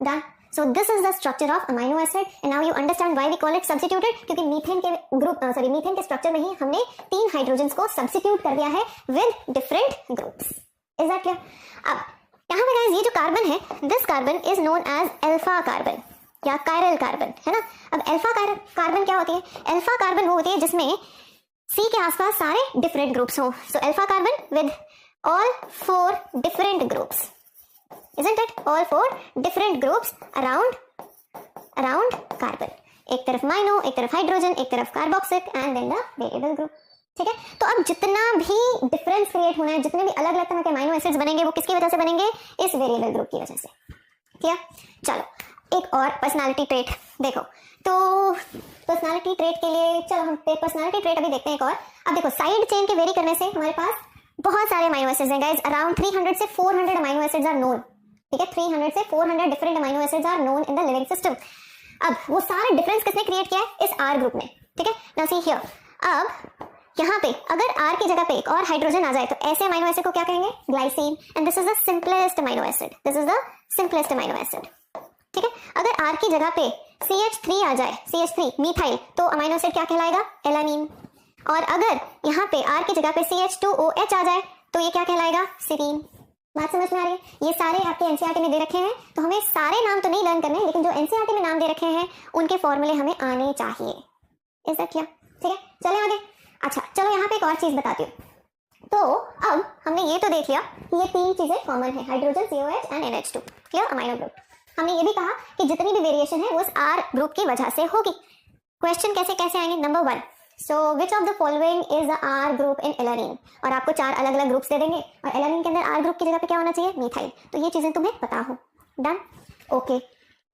Done. So this is the structure of amino acid, and now you understand why we call it substituted, क्योंकि methane के group methane के structure में ही हमने 3 hydrogens को substitute कर दिया है with different groups. Is that clear? अब यहाँ पे गाइस ये जो कार्बन है, this carbon is known as alpha carbon या कायरल कार्बन, है ना। अब अल्फा कार्बन क्या होती है? अल्फा कार्बन वो होती है जिसमें C के आसपास सारे डिफरेंट ग्रुप्स हो। So alpha carbon with all 4 different groups, isn't it? All 4 different groups around carbon. एक तरफ माइनो, एक तरफ हाइड्रोजन, एक तरफ carboxyl, and then the variable group. ठीक है, तो अब जितना भी डिफरेंस क्रिएट होना है, जितने भी अलग अलग तरह के अमीनो एसिड्स बनेंगे, वो किसकी वजह से बनेंगे, इस वेरिएबल ग्रुप की वजह से। ठीक है, चलो एक और पर्सनालिटी ट्रेट देखो। तो पर्सनालिटी ट्रेट के लिए चलो हम पर्सनालिटी ट्रेट अभी देखते हैं एक और। अब देखो साइड चेन के वेरी करने से हमारे पास बहुत सारे अमीनो एसिड्स हैं गाइस, अराउंड 300 से 400 अमीनो एसिड्स आर नोन। ठीक है, 300 से 400 different amino acids are known in the living system. अब वो सारे डिफरेंस किसने क्रिएट किया है, इस R ग्रुप में। ठीक है, नाउ सी हियर, अब यहाँ पे अगर R की जगह पे एक और हाइड्रोजन आ जाए तो ऐसे अमीनो एसिड को क्या कहेंगे, glycine, and this is the simplest amino acid, this is the simplest amino acid. ठीक है, अगर R की जगह पे CH3 आ जाए, CH3 मीथाइल, तो अमीनो एसिड क्या कहलाएगा, एलानीन। और अगर यहाँ पे R की जगह पे CH2OH आ जाए तो ये क्या कहलाएगा, सीरीन। बात समझ में आ रही है? ये सारे आपके एनसीईआरटी में दे रखे हैं, तो हमें सारे नाम तो नहीं लर्न करने, लेकिन जो एनसीईआरटी में नाम दे रखे हैं उनके फॉर्मूले हमें आने चाहिए। Is that clear? ठीक है, चले आगे। अच्छा चलो यहाँ पे एक और चीज बताती हूँ। तो अब हमने ये तो देख लिया कि ये 3 चीजें कॉमन है, hydrogen, COH and NH2, clear, amino group. हमने ये भी कहा कि जितनी भी वेरिएशन है वो उस R ग्रुप की वजह से होगी। क्वेश्चन कैसे कैसे आएंगे, number 1, so which of the following is the R group in alanine, और आपको 4 अलग अलग ग्रुप्स दे देंगे, और एलानीन के अंदर R ग्रुप की जगह पे क्या होना चाहिए, मीथाइल। तो ये चीजें तुम्हें पता हो। Done, okay.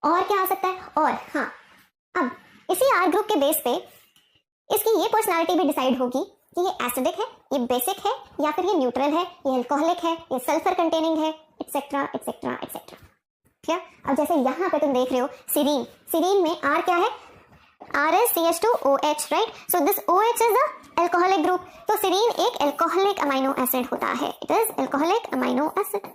और क्या आ सकता है, और हाँ, अब इसी R ग्रुप के बेस पे इसकी ये पर्सनालिटी भी डिसाइड होगी कि ये एसिडिक है, ये बेसिक है, या फिर ये न्यूट्रल है, ये अल्कोहलिक है, ये सल्फर कंटेनिंग है, एक्सेट्रा एक्सेट्रा एक्सेट्रा। ठीक है, अब जैसे यहाँ पे तुम देख रहे हो सीरीन, सीरीन में R क्या है, R is CH2OH, right? So this OH is the alcoholic group. तो सीरीन एक alcoholic amino acid होता है. It is alcoholic amino acid.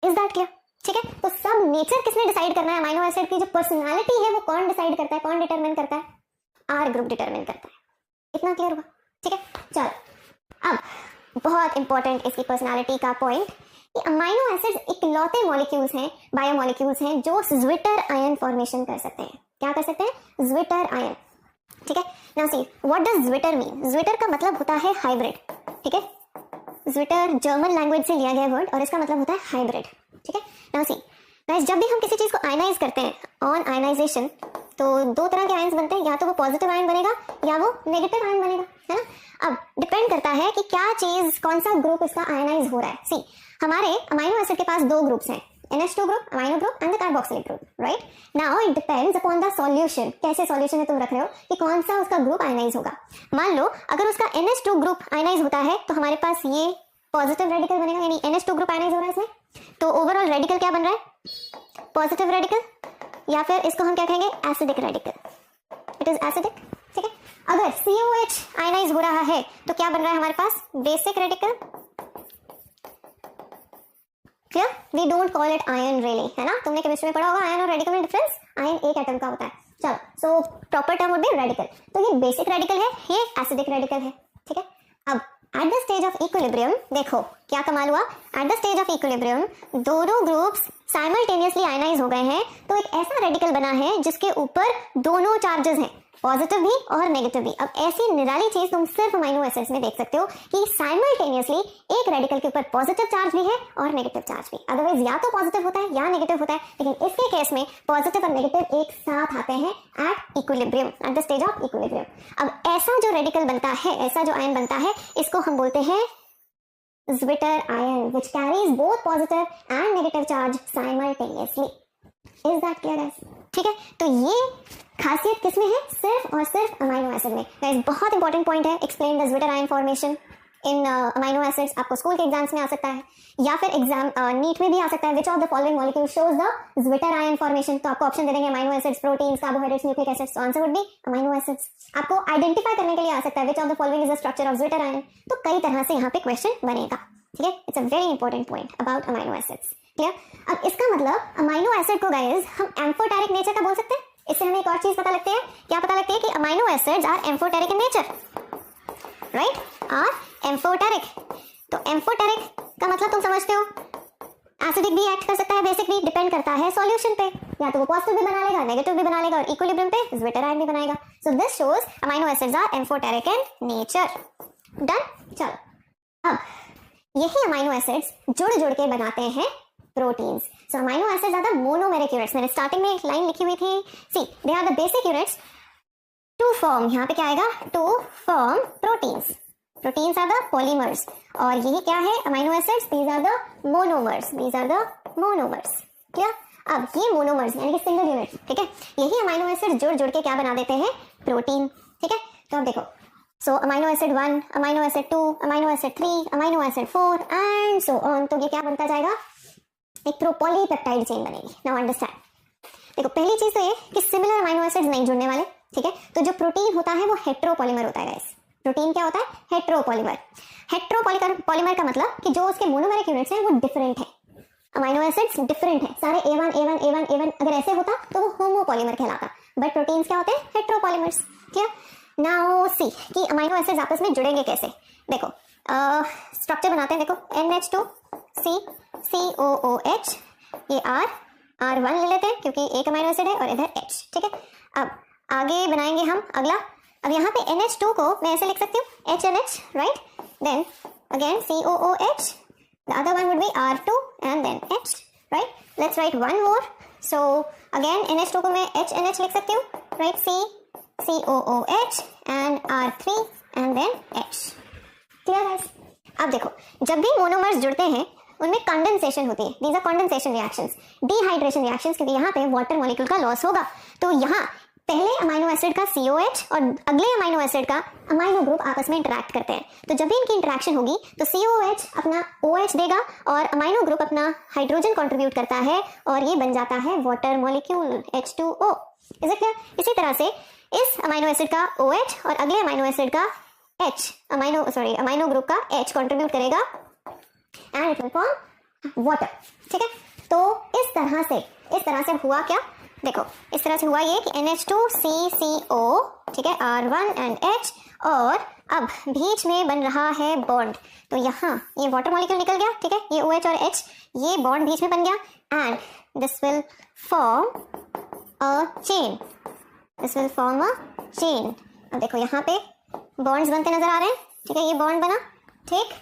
Is that clear? ठीक है, तो सब नेचर किसने डिसाइड करना है, अमीनो एसिड की जो पर्सनालिटी है वो कौन डिसाइड करता है, कौन डिटरमिन करता है, R ग्रुप डिटरमिन करता है। इतना क्लियर हुआ? ठीक है, चलो अब बहुत इंपॉर्टेंट इसकी पर्सनालिटी का पॉइंट, कि अमीनो एसिड्स इकलौते मॉलिक्यूल्स हैं, बायोमॉलिक्यूल्स हैं जो ज्विटर आयन फॉर्मेशन कर सकते हैं। क्या कर सकते हैं, ज्विटर आयन। ठीक है। Now see what does zwitter mean. Zwitter का मतलब होता है हाइब्रिड, ठीक है। ज्विटर जर्मन लैंग्वेज से लिया गया वर्ड और इसका मतलब होता है हाइब्रिड, ठीक है। नाउ सी गाइस, जब भी हम किसी चीज को आयनाइज करते हैं, ऑन आयनाइजेशन, तो दो तरह के आयंस बनते हैं, या तो वो पॉजिटिव आयन बनेगा या वो नेगेटिव आयन बनेगा, है ना। अब डिपेंड करता है कि क्या चीज, कौन सा ग्रुप इसका आयनाइज हो रहा है। सी हमारे अमाइनो एसिड के पास दो ग्रुप्स हैं, NH2 group, amino group and the carboxylic group, right. Now it depends upon the solution, कैसे सॉल्यूशन में तुम रख रहे हो कि कौन सा उसका ग्रुप आयनाइज होगा। मान लो अगर उसका NH2 ग्रुप आयनाइज होता है तो हमारे पास ये पॉजिटिव रेडिकल बनेगा, यानी NH2 ग्रुप आयनाइज हो रहा है इसमें, तो ओवरऑल रेडिकल क्या बन रहा है, पॉजिटिव रेडिकल, या फिर इसको हम क्या कहेंगे, acidic radical, it is acidic, ठीक है। अगर COH आयनाइज हो रहा है तो क्या बन रहा है हमारे पास, basic radical, clear. We don't call it ion really, है ना, तुमने केमिस्ट्री में पढ़ा होगा आयन और रेडिकल में डिफरेंस, आयन एक एटम का होता है। चलो, so proper term would be radical, तो ये बेसिक रेडिकल है, ये एसिडिक रेडिकल है, ठीक है। अब at the stage of equilibrium देखो क्या कमाल हुआ, at the stage of equilibrium दोनों ग्रुप्स साइमल्टेनियसली आयनाइज हो गए हैं, तो एक ऐसा रेडिकल बना है जिसके ऊपर दोनों चार्जेस हैं, पॉजिटिव भी और नेगेटिव भी। अब ऐसी निराली चीज तुम सिर्फ अमाइनो एसिड्स में देख सकते हो कि साइमल्टेनियसली एक रेडिकल के ऊपर पॉजिटिव चार्ज भी है और नेगेटिव चार्ज भी, अदरवाइज या तो पॉजिटिव होता है या नेगेटिव होता है, लेकिन इसके केस में पॉजिटिव और नेगेटिव एक साथ आते हैं at equilibrium, at the stage of equilibrium. अब ऐसा जो रेडिकल बनता है, ऐसा जो आयन बनता है, इसको हम बोलते हैं zwitter ion, which carries both positive and negative charge simultaneously. Is that clear guys? ठीक है, तो ये खासियत किसमें है, सिर्फ और सिर्फ अमाइनो एसिड में। गाइस बहुत इंपॉर्टेंट पॉइंट है, explain the zwitter ion formation in amino acids, आपको स्कूल के एग्जाम्स में आ सकता है या फिर एग्जाम नीट में भी आ सकता है। Which of the following molecule shows the zwitter ion formation, तो आपको ऑप्शन दे देंगे amino acids, proteins, carbohydrates, nucleic acids, answer would be amino acids. आपको आइडेंटिफाई करने के लिए आ सकता है which of the following is the structure of zwitter ion, तो कई तरह से यहाँ पे क्वेश्चन बनेगा, ठीक है। It's a very important point about amino acids, clear. अब इसका मतलब अमाइनो एसिड को गाइस हम एम्फोटेरिक नेचर का बोल सकते हैं। इससे हमें एक और चीज पता लगती है, क्या पता लगती है कि amino acids are amphoteric in nature, right, are amphoteric. तो एम्फोटेरिक का मतलब तुम समझते हो, एसिडिक भी एक्ट कर सकता है, बेसिक भी, डिपेंड करता है सॉल्यूशन पे, या तो वो पॉजिटिव भी बना लेगा, नेगेटिव भी बना लेगा, और इक्विलिब्रियम पे ज्विटर आयन भी बनाएगा। So this shows amino acids are amphoteric in nature. Done. चलो, अब यही अमाइनो एसिड्स जुड़ जुड़ के बनाते हैं proteins. So amino acids are the monomeric units, मैंने स्टार्टिंग में एक लाइन लिखी हुई थी, see they are the basic units to form, यहाँ पे क्या आएगा, to form proteins. Proteins are the polymers, और यही क्या है, amino acids, these are the monomers, these are the monomers, क्या। अब ये मोनोमर्स यानी कि सिंगल यूनिट, ठीक है, यही अमाइनो एसिड जुड़ जुड़ के क्या बना देते हैं, प्रोटीन, ठीक है। तो अब देखो, so amino acid 1, amino acid 2, amino acid 3, amino acid 4 and so on, तो ये क्या बनता जाएगा, एक पॉलीपेप्टाइड चेन बनेगी। नाउ अंडरस्टैंड, देखो पहली चीज तो ये कि सिमिलर अमाइनो एसिड्स नहीं जुड़ने वाले, ठीक है। तो जो प्रोटीन होता है वो हेट्रोपॉलीमर होता है गाइस। प्रोटीन क्या होता है, हेट्रोपॉलीमर। हेट्रोपॉलीमर का मतलब कि जो उसके मोनोमेरिक यूनिट्स हैं वो डिफरेंट है, अमाइनो एसिड्स डिफरेंट है सारे, A1 A1 A1 A1, अगर ऐसे होता तो वो होमोपॉलीमर कहलाता, बट प्रोटीन्स क्या होते हैं, हेट्रोपॉलीमर्स, क्लियर। नाउ सी कि अमाइनो एसिड्स आपस में जुड़ेंगे कैसे, देखो स्ट्रक्चर बनाते हैं, देखो NH2 C COOH, ये R1 ले लेते हैं क्योंकि एक अमाइनो एसिड है, और इधर H, ठीक है। अब आगे बनाएंगे हम अगला, अब यहाँ पे NH2 को मैं ऐसे लिख सकती हूँ HNH, right, then again COOH, the other one would be R2 and then H, right? Let's write one more. So again NH2 को मैं HNH लिख सकती हूँ, right? COOH and R3 and then H. Clear guys? अब देखो, जब भी monomers जुड़ते हैं उनमें कंडेंसेशन होती है, these are condensation reactions, dehydration reactions, क्योंकि यहाँ पे वाटर मॉलिक्यूल का लॉस होगा। तो यहाँ पहले अमाइनो एसिड का COH और अगले अमाइनो एसिड का अमाइनो ग्रुप आपस में इंटरेक्ट करते हैं, तो जब भी इनकी इंटरेक्शन होगी तो COH अपना OH देगा और अमाइनो ग्रुप अपना हाइड्रोजन कंट्रीब्यूट करता है, और ये बन जाता है water molecule H2O। Is it clear? इसी तरह से इस अमाइनो एसिड का OH और अगले अमाइनो एसिड का अमाइनो ग्रुप का H कंट्रीब्यूट करेगा and it will form water, ठीक है। तो इस तरह से हुआ क्या, देखो इस तरह से हुआ ये कि NH2CCO, ठीक है, R1 एंड H, और अब बीच में बन रहा है बॉन्ड, तो यहाँ ये वाटर मॉलिक्यूल निकल गया, ठीक है, ये OH और H, ये बॉन्ड बीच में बन गया and this will form a chain, अब देखो यहाँ पे बॉन्ड्स बनते नजर आ रहे हैं, ठीक है, ये बॉन्ड बना, ठीक,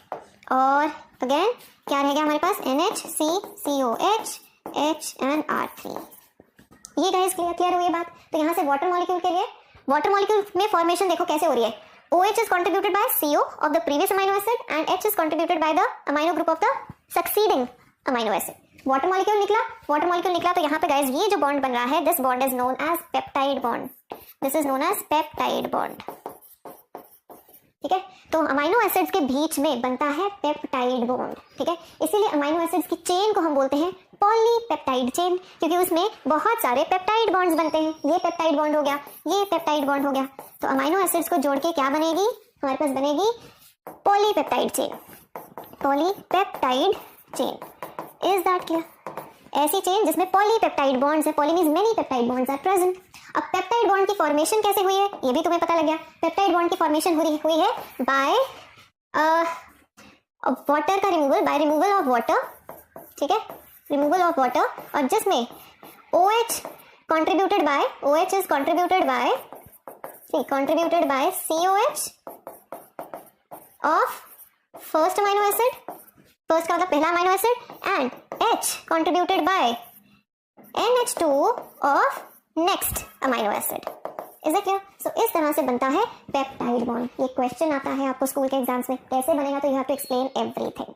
और अगेन क्या रह गया हमारे पास, NH, COH, H and R3। ये गाइस क्लियर हुई बात। तो यहाँ से वाटर मॉलिक्यूल के लिए, वाटर मॉलिक्यूल में फॉर्मेशन देखो कैसे हो रही है, OH is contributed by CO of the previous amino acid and H is contributed by the amino group of the succeeding amino acid। Water molecule निकला, तो यहाँ पे गाइस ये जो बॉन्ड बन रहा है, this bond is known as peptide bond, this is known as peptide bond, ठीक है। तो अमीनो एसिड्स के बीच में बनता है पेप्टाइड बॉन्ड, ठीक है, इसीलिए अमीनो एसिड्स की चेन को हम बोलते हैं पॉलीपेप्टाइड चेन, क्योंकि उसमें बहुत सारे पेप्टाइड बॉन्ड्स बनते हैं। ये पेप्टाइड बॉन्ड हो गया, ये पेप्टाइड बॉन्ड हो गया, तो अमीनो एसिड्स को जोड़ के क्या बनेगी, हमारे पास बनेगी polypeptide chain, polypeptide chain. Is that clear? ऐसी चेन जिसमें पॉलीपेप्टाइड बॉन्ड्स है, poly means many peptide bonds are present. अब पेप्टाइड बॉन्ड की फॉर्मेशन कैसे हुई है ये भी तुम्हें पता लग गया। पेप्टाइड बॉन्ड की फॉर्मेशन हुई है बाय वाटर का removal, by removal of water, ठीक है, रिमूवल ऑफ वाटर, और जिसमें OH contributed by COH of first amino acid, first का मतलब पहला amino acid, and H contributed by NH2 of next amino acid। Is it clear? So इस तरह से बनता है पेप्टाइड बॉन्ड। ये क्वेश्चन आता है आपको स्कूल के एग्जाम्स में, कैसे बनेगा, तो you have to explain everything.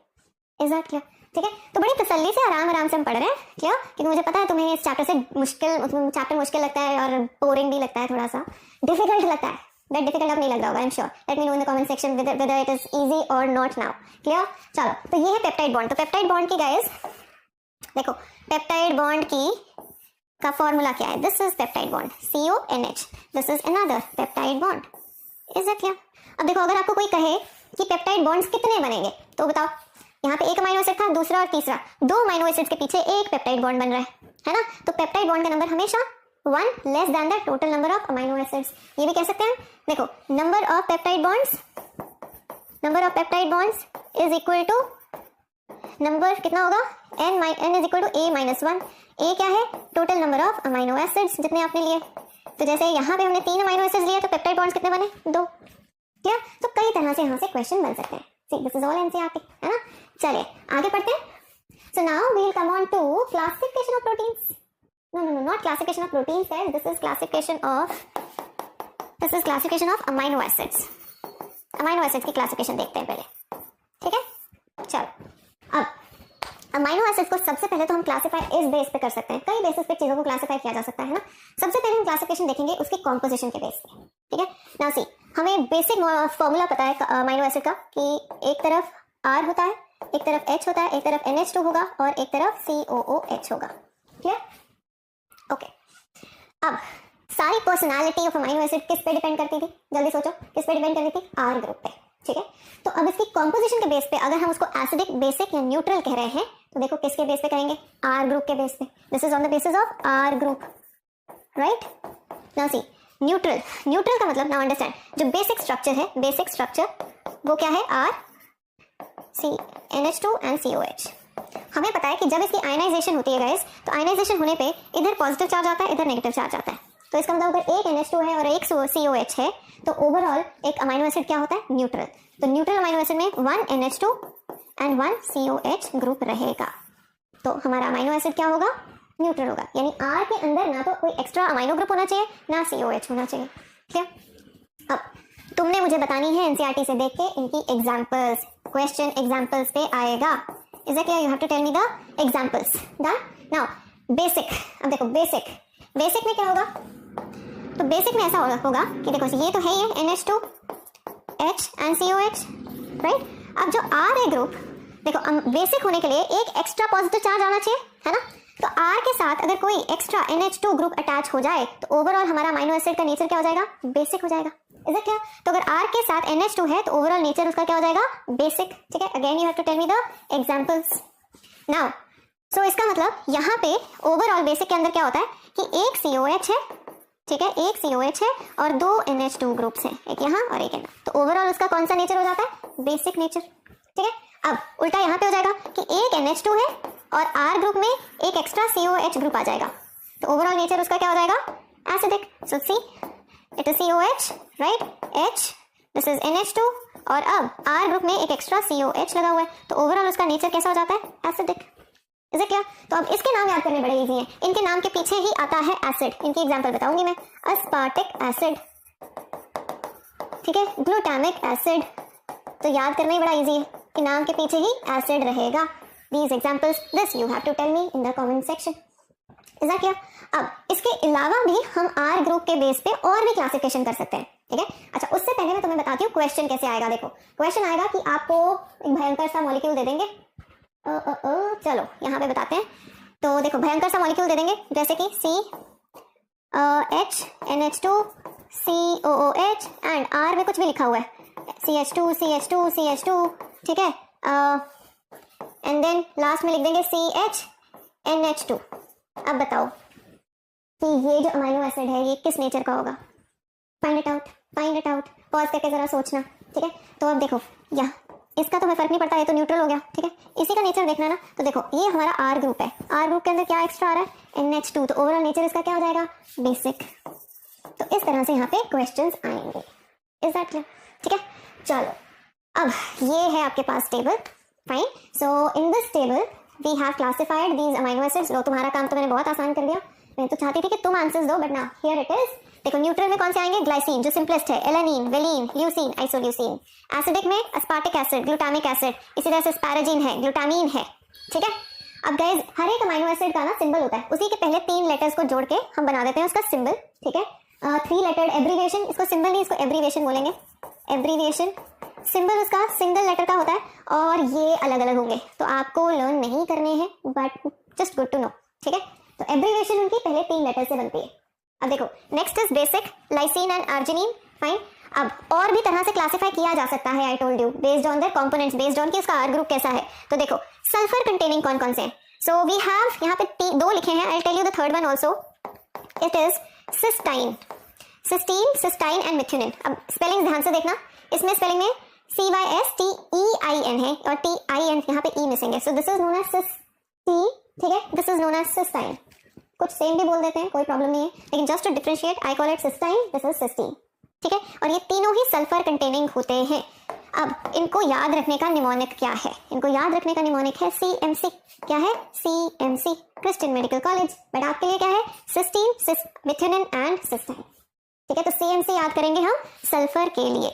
Is that clear? ठीक है, तो बड़ी तसल्ली से आराम से हम पढ़ रहे हैं, क्लियर, क्योंकि मुझे पता है तुम्हें इस चैप्टर लगता है और बोरिंग भी लगता है, थोड़ा सा डिफिकल्ट लगता है, बट डिफिकल्ट अब नहीं लग रहा होगा, I am sure. Let me know in the comment section whether it is easy or not now। Clear? चलो, तो ये है पेप्टाइड बॉन्ड। तो पेप्टाइड बॉन्ड की गाइस देखो, पेप्टाइड बॉन्ड की का फॉर्मूला क्या है, this is peptide bond CONH, this is another peptide bond. Is it clear? अब देखो, अगर आपको कोई कहे कि पेप्टाइड बॉन्ड्स कितने बनेंगे, तो बताओ, यहाँ पे एक अमीनो एसिड था, दूसरा और तीसरा, दो अमीनो एसिड्स के पीछे एक पेप्टाइड बॉन्ड बन रहा है ना, तो पेप्टाइड बॉन्ड का नंबर हमेशा 1 less than the total number of amino acids. ये भी कह सकते हैं, देखो, number of peptide bonds is equal to number कितना होगा, n is equal to A-1। A क्या है, total number of amino acids जितने आपने लिए। तो जैसे यहाँ पे हमने 3 अमीनो एसिड्स लिए, तो पेप्टाइड बॉन्ड्स कितने बने, 2। क्या? तो कई तरह से यहाँ से क्वेश्चन बन सकते हैं। See, this is all NCERT, है ना। चलिए आगे पढ़ते हैं। So now we will come on to classification of proteins. No, not classification of proteins. This is classification of amino acids. Amino acids की क्लासिफिकेशन देखते हैं पहले, ठीक है। चलो, अब अमीनो एसिड्स को सबसे पहले तो हम क्लासिफाई इस बेस पे कर सकते हैं, कई बेसिस पे चीजों को क्लासिफाई किया जा सकता है ना। सबसे पहले हम क्लासिफिकेशन देखेंगे उसकी कॉम्पोजिशन के बेस पे, ठीक है। नाउ सी, हमें बेसिक फॉर्मूला पता है अमीनो एसिड का कि एक तरफ R होता है, एक तरफ H होता है, एक तरफ NH2 होगा और एक तरफ COOH होगा, क्लियर? ओके, अब सारी पर्सनालिटी ऑफ अमीनो एसिड किस पे डिपेंड करती थी, जल्दी सोचो, किस पे डिपेंड करती थी, R ग्रुप पे, ठीक है। तो अब इसकी कॉम्पोजिशन के बेस पे अगर हम उसको एसिडिक, बेसिक या न्यूट्रल कह रहे हैं, तो देखो किसके बेस पे कहेंगे, R ग्रुप के बेस पे। This is on the basis of R group, right. Now see, neutral का मतलब, नाउ अंडरस्टैंड, जो बेसिक स्ट्रक्चर वो क्या है, R NH2 एंड COH। हमें पता है कि जब इसकी आयनाइजेशन होती है गाइस, तो आयनाइजेशन होने पे इधर पॉजिटिव चार्ज आता है, इधर नेगेटिव चार्ज आता है। तो इसका मतलब अगर एक NH2 है और एक COH है, तो ओवरऑल एक अमीनो एसिड क्या होता है, न्यूट्रल। तो न्यूट्रल अमीनो एसिड में 1 NH2 एंड 1 COH ग्रुप रहेगा, तो हमारा अमीनो एसिड क्या होगा, न्यूट्रल होगा। यानी R के अंदर ना तो कोई एक्स्ट्रा अमीनो ग्रुप होना चाहिए, ना COH होना चाहिए, क्लियर। अब तुमने मुझे बतानी है NCERT से देख के इनकी एग्जांपल्स, क्वेश्चन एग्जांपल्स पे आएगा। Is it clear? You have to tell me the examples. Done. Now basic, अब देखो बेसिक में क्या होगा, तो बेसिक में ऐसा होगा कि देखो ये तो है ये NH2 H and COH, right. अब जो R है ग्रुप, देखो बेसिक होने के लिए एक एक्स्ट्रा पॉजिटिव चार्ज आना चाहिए, है ना। तो R के साथ अगर कोई एक्स्ट्रा NH2 ग्रुप अटैच हो जाए, तो ओवरऑल हमारा अमीनो एसिड का नेचर क्या हो जाएगा, बेसिक हो जाएगा। Is it clear? तो अगर R के साथ NH2 है, तो ओवरऑल नेचर उसका क्या हो जाएगा, बेसिक, ठीक है। Again you have to tell me the examples. Now so इसका मतलब यहाँ पे ओवरऑल बेसिक के अंदर क्या होता है कि एक COH है, ठीक है, एक COH है और 2 NH2 ग्रुप्स हैं, एक यहाँ और एक यहाँ। तो ओवरऑल उसका कौन सा नेचर हो जाता है, बेसिक नेचर, ठीक है। अब उल्टा यहाँ पे हो जाएगा कि एक NH2 है और R ग्रुप में एक एक्स्ट्रा COH ग्रुप आ जाएगा, तो ओवरऑल नेचर उसका क्या हो जाएगा, acidic. So see, it is COH, right, H, this is NH2, और अब R ग्रुप में एक एक्स्ट्रा COH लगा हुआ है, तो ओवरऑल उसका नेचर कैसा हो जाता है? एसिडिक। Is it clear? तो अब इसके नाम याद करने बड़े इजी हैं, इनके नाम के पीछे ही आता है एसिड। इनकी एग्जांपल बताऊंगी मैं, अस्पार्टिक एसिड, ठीक है, ग्लूटामिक एसिड, तो याद करना ही बड़ा इजी है कि नाम के पीछे ही एसिड रहेगा। These examples, this you have to tell me in the comment section. Is that clear? अब इसके अलावा भी हम R ग्रुप के बेस पे और भी क्लासिफिकेशन कर सकते हैं, ठीक है। अच्छा, उससे पहले मैं तुम्हें बताती हूँ क्वेश्चन कैसे आएगा। देखो, क्वेश्चन आएगा कि आपको एक भयंकर सा मॉलिक्यूल दे देंगे। चलो यहाँ पे बताते हैं। तो देखो, भयंकर सा मॉलिक्यूल दे देंगे जैसे कि CH, NH2, COOH and R में कुछ भी लिखा हुआ है, CH2, CH2, CH2, ठीक है, एंड देन लास्ट में लिख देंगे CH, NH2। अब बताओ कि ये जो अमाइनो एसिड है ये किस नेचर का होगा? Find it out, find it out, pause करके जरा सोचना, ठीक है। तो अब देखो, या इसका तो मैं फर्क नहीं पड़ता, ये तो न्यूट्रल हो गया, ठीक है। इसी का नेचर देखना ना, तो देखो ये हमारा R ग्रुप है, R ग्रुप के अंदर क्या एक्स्ट्रा आ रहा है? NH2, तो ओवरऑल नेचर इसका क्या हो जाएगा? बेसिक। तो इस तरह से यहाँ पे क्वेश्चंस आएंगे। Is that clear? ठीक है, चलो अब ये है आपके पास table. Fine, so in this table we have classified these amino acids. लो, तुम्हारा काम तो मैंने बहुत आसान कर दिया। मैं तो चाहती थी कि तुम आंसर्स दो, बट ना, हियर इट इज। देखो, न्यूट्रल में कौन से आएंगे? ग्लाइसिन, जो सिंपलेस्ट है, alanine, valine, leucine, isoleucine. Acidic में अस्पार्टिक एसिड, ग्लूटामिक एसिड, इसी तरह से स्पैराजीन है, ग्लूटामीन है, ठीक है। अब गाइस, हर एक अमाइनो एसिड का ना सिंबल होता है, उसी के पहले 3 लेटर्स को जोड़ के हम बना देते हैं उसका सिंबल, ठीक है। 3 लेटर्ड एब्रीविएशन, इसको सिंबल नहीं, इसको एब्रीविएशन बोलेंगे। एब्रीविएशन सिंबल उसका सिंगल लेटर का होता है और ये अलग अलग होंगे, तो आपको लर्न नहीं करने हैं, but just good to know, ठीक है। तो एब्रीविएशन उनकी पहले 3 लेटर से बनती है। अब देखो, next is basic, lysine and arginine. Fine, अब और भी तरह से क्लासिफाई किया जा सकता है, आई told you, based on the components, based on कि उसका R ग्रुप कैसा है। तो देखो, सल्फर कंटेनिंग कौन कौन से हैं? सो वी हैव यहाँ पे 2 लिखे हैं, I tell you the third one also. It is cysteine, cystine, cysteine and methionine. अब स्पेलिंग ध्यान से देखना, इसमें स्पेलिंग में CYSTEIN है और TIN, यहाँ पे E मिसिंग है, so this is known as cystine, ठीक है, this is known as cysteine. कुछ सेम भी बोल देते हैं, कोई प्रॉब्लम नहीं है, लेकिन just to differentiate I call it cysteine, this is cystine, ठीक है। और ये तीनों ही सल्फर कंटेनिंग होते हैं। अब इनको याद रखने का निमोनिक क्या है? इनको याद रखने का निमोनिक है CMC। क्या है? CMC, Christian medical college. But आपके लिए क्या है? सिस्टीन, मिथ्योनिन एंड सिस्टाइन, ठीक है। तो CMC याद करेंगे हम सल्फर के लिए,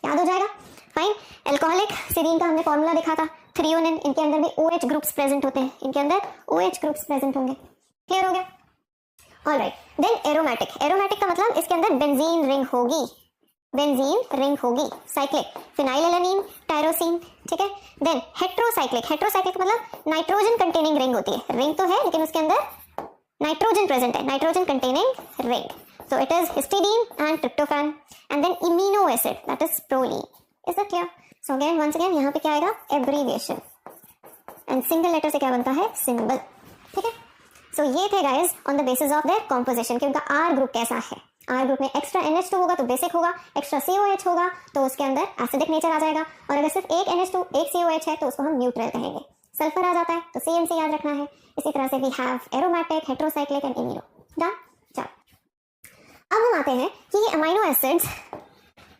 याद हो जाएगा। फाइन, एल्कोहलिक सिरीन का हमने फॉर्मूला देखा था, थ्रियोनिन, इनके अंदर भी OH ग्रुप्स प्रेजेंट होते हैं, इनके अंदर OH ग्रुप्स प्रेजेंट होंगे। क्लियर हो गया? Alright, then aromatic. एरोमेटिक का मतलब इसके अंदर बेंजीन रिंग होगी, बेंजीन रिंग होगी। साइक्लिक, फिनाइलएलानिन, टायरोसिन, ठीक है। देन हेट्रोसाइक्लिक, हेट्रोसाइक्लिक मतलब नाइट्रोजन कंटेनिंग रिंग होती है, रिंग तो है लेकिन उसके अंदर नाइट्रोजन प्रेजेंट है, nitrogen containing ring, so it is histidine and tryptophan, and then amino acid, that is proline. Is that clear? So again, once again, यहाँ पे क्या आएगा? Abbreviation, and single letter से क्या बनता है? Symbol, ठीक है। So ये थे guys on the basis of their composition कि उनका R ग्रुप कैसा है। R ग्रुप में एक्स्ट्रा NH2 होगा तो बेसिक होगा, एक्स्ट्रा COH होगा तो उसके अंदर एसिडिक नेचर आ जाएगा, और अगर सिर्फ एक NH2 एक COH है तो उसको हम न्यूट्रल कहेंगे। सल्फर आ जाता है तो CMC याद रखना है। इसी तरह से we have aromatic, heterocyclic and imino. Done? चलो, अब हम आते हैं कि ये अमाइनो एसिड्स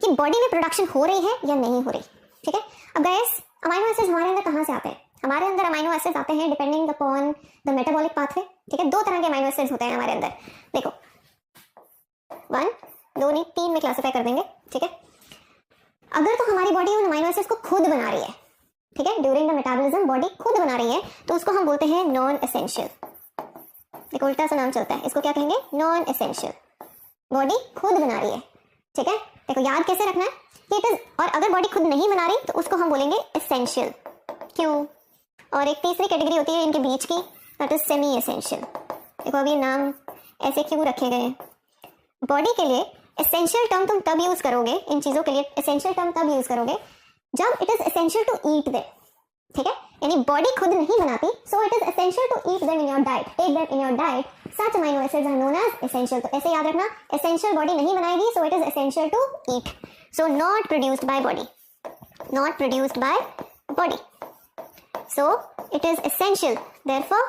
की बॉडी में प्रोडक्शन हो रही है या नहीं हो रही, ठीक है। अब गाइस, अमाइनो एसिड्स हमारे अंदर कहाँ से आते हैं? हमारे अंदर अमाइनो एसिड्स आते हैं depending upon the metabolic pathway, ठीक है। 2 तरह के अमाइनो एसिड्स होते हैं हमारे अंदर। देखो, 1, 2 नहीं, 3 में क्लासिफाई कर देंगे, ठीक है। अगर तो हमारी बॉडी उन अमाइनो एसिड्स को खुद बना रही है, ठीक है, ड्यूरिंग द मेटाबॉलिज्म बॉडी खुद बना रही है, तो उसको हम बोलते हैं नॉन एसेंशियल। देखो, उल्टा सा नाम चलता है, इसको क्या कहेंगे? Non essential. बॉडी खुद बना रही है, ठीक है। देखो, याद कैसे रखना है कि इट इज, और अगर बॉडी खुद नहीं बना रही तो उसको हम बोलेंगे एसेंशियल। क्यों? और एक तीसरी कैटेगरी होती है इनके बीच की, दैट इज सेमी एसेंशियल। देखो, अभी नाम ऐसे क्यों रखे गए हैं? बॉडी के लिए एसेंशियल टर्म तुम तब यूज करोगे, इन चीजों के लिए एसेंशियल टर्म तब यूज करोगे जब it is essential to eat them, ठीक है। यानी बॉडी खुद नहीं बनाती, so it is essential to eat them in your diet, take them in your diet, such amino acids are known as essential. तो ऐसे याद रखना, एसेंशियल बॉडी नहीं बनाएगी, so it is essential to eat, so not produced by body, not produced by body, so it is essential, therefore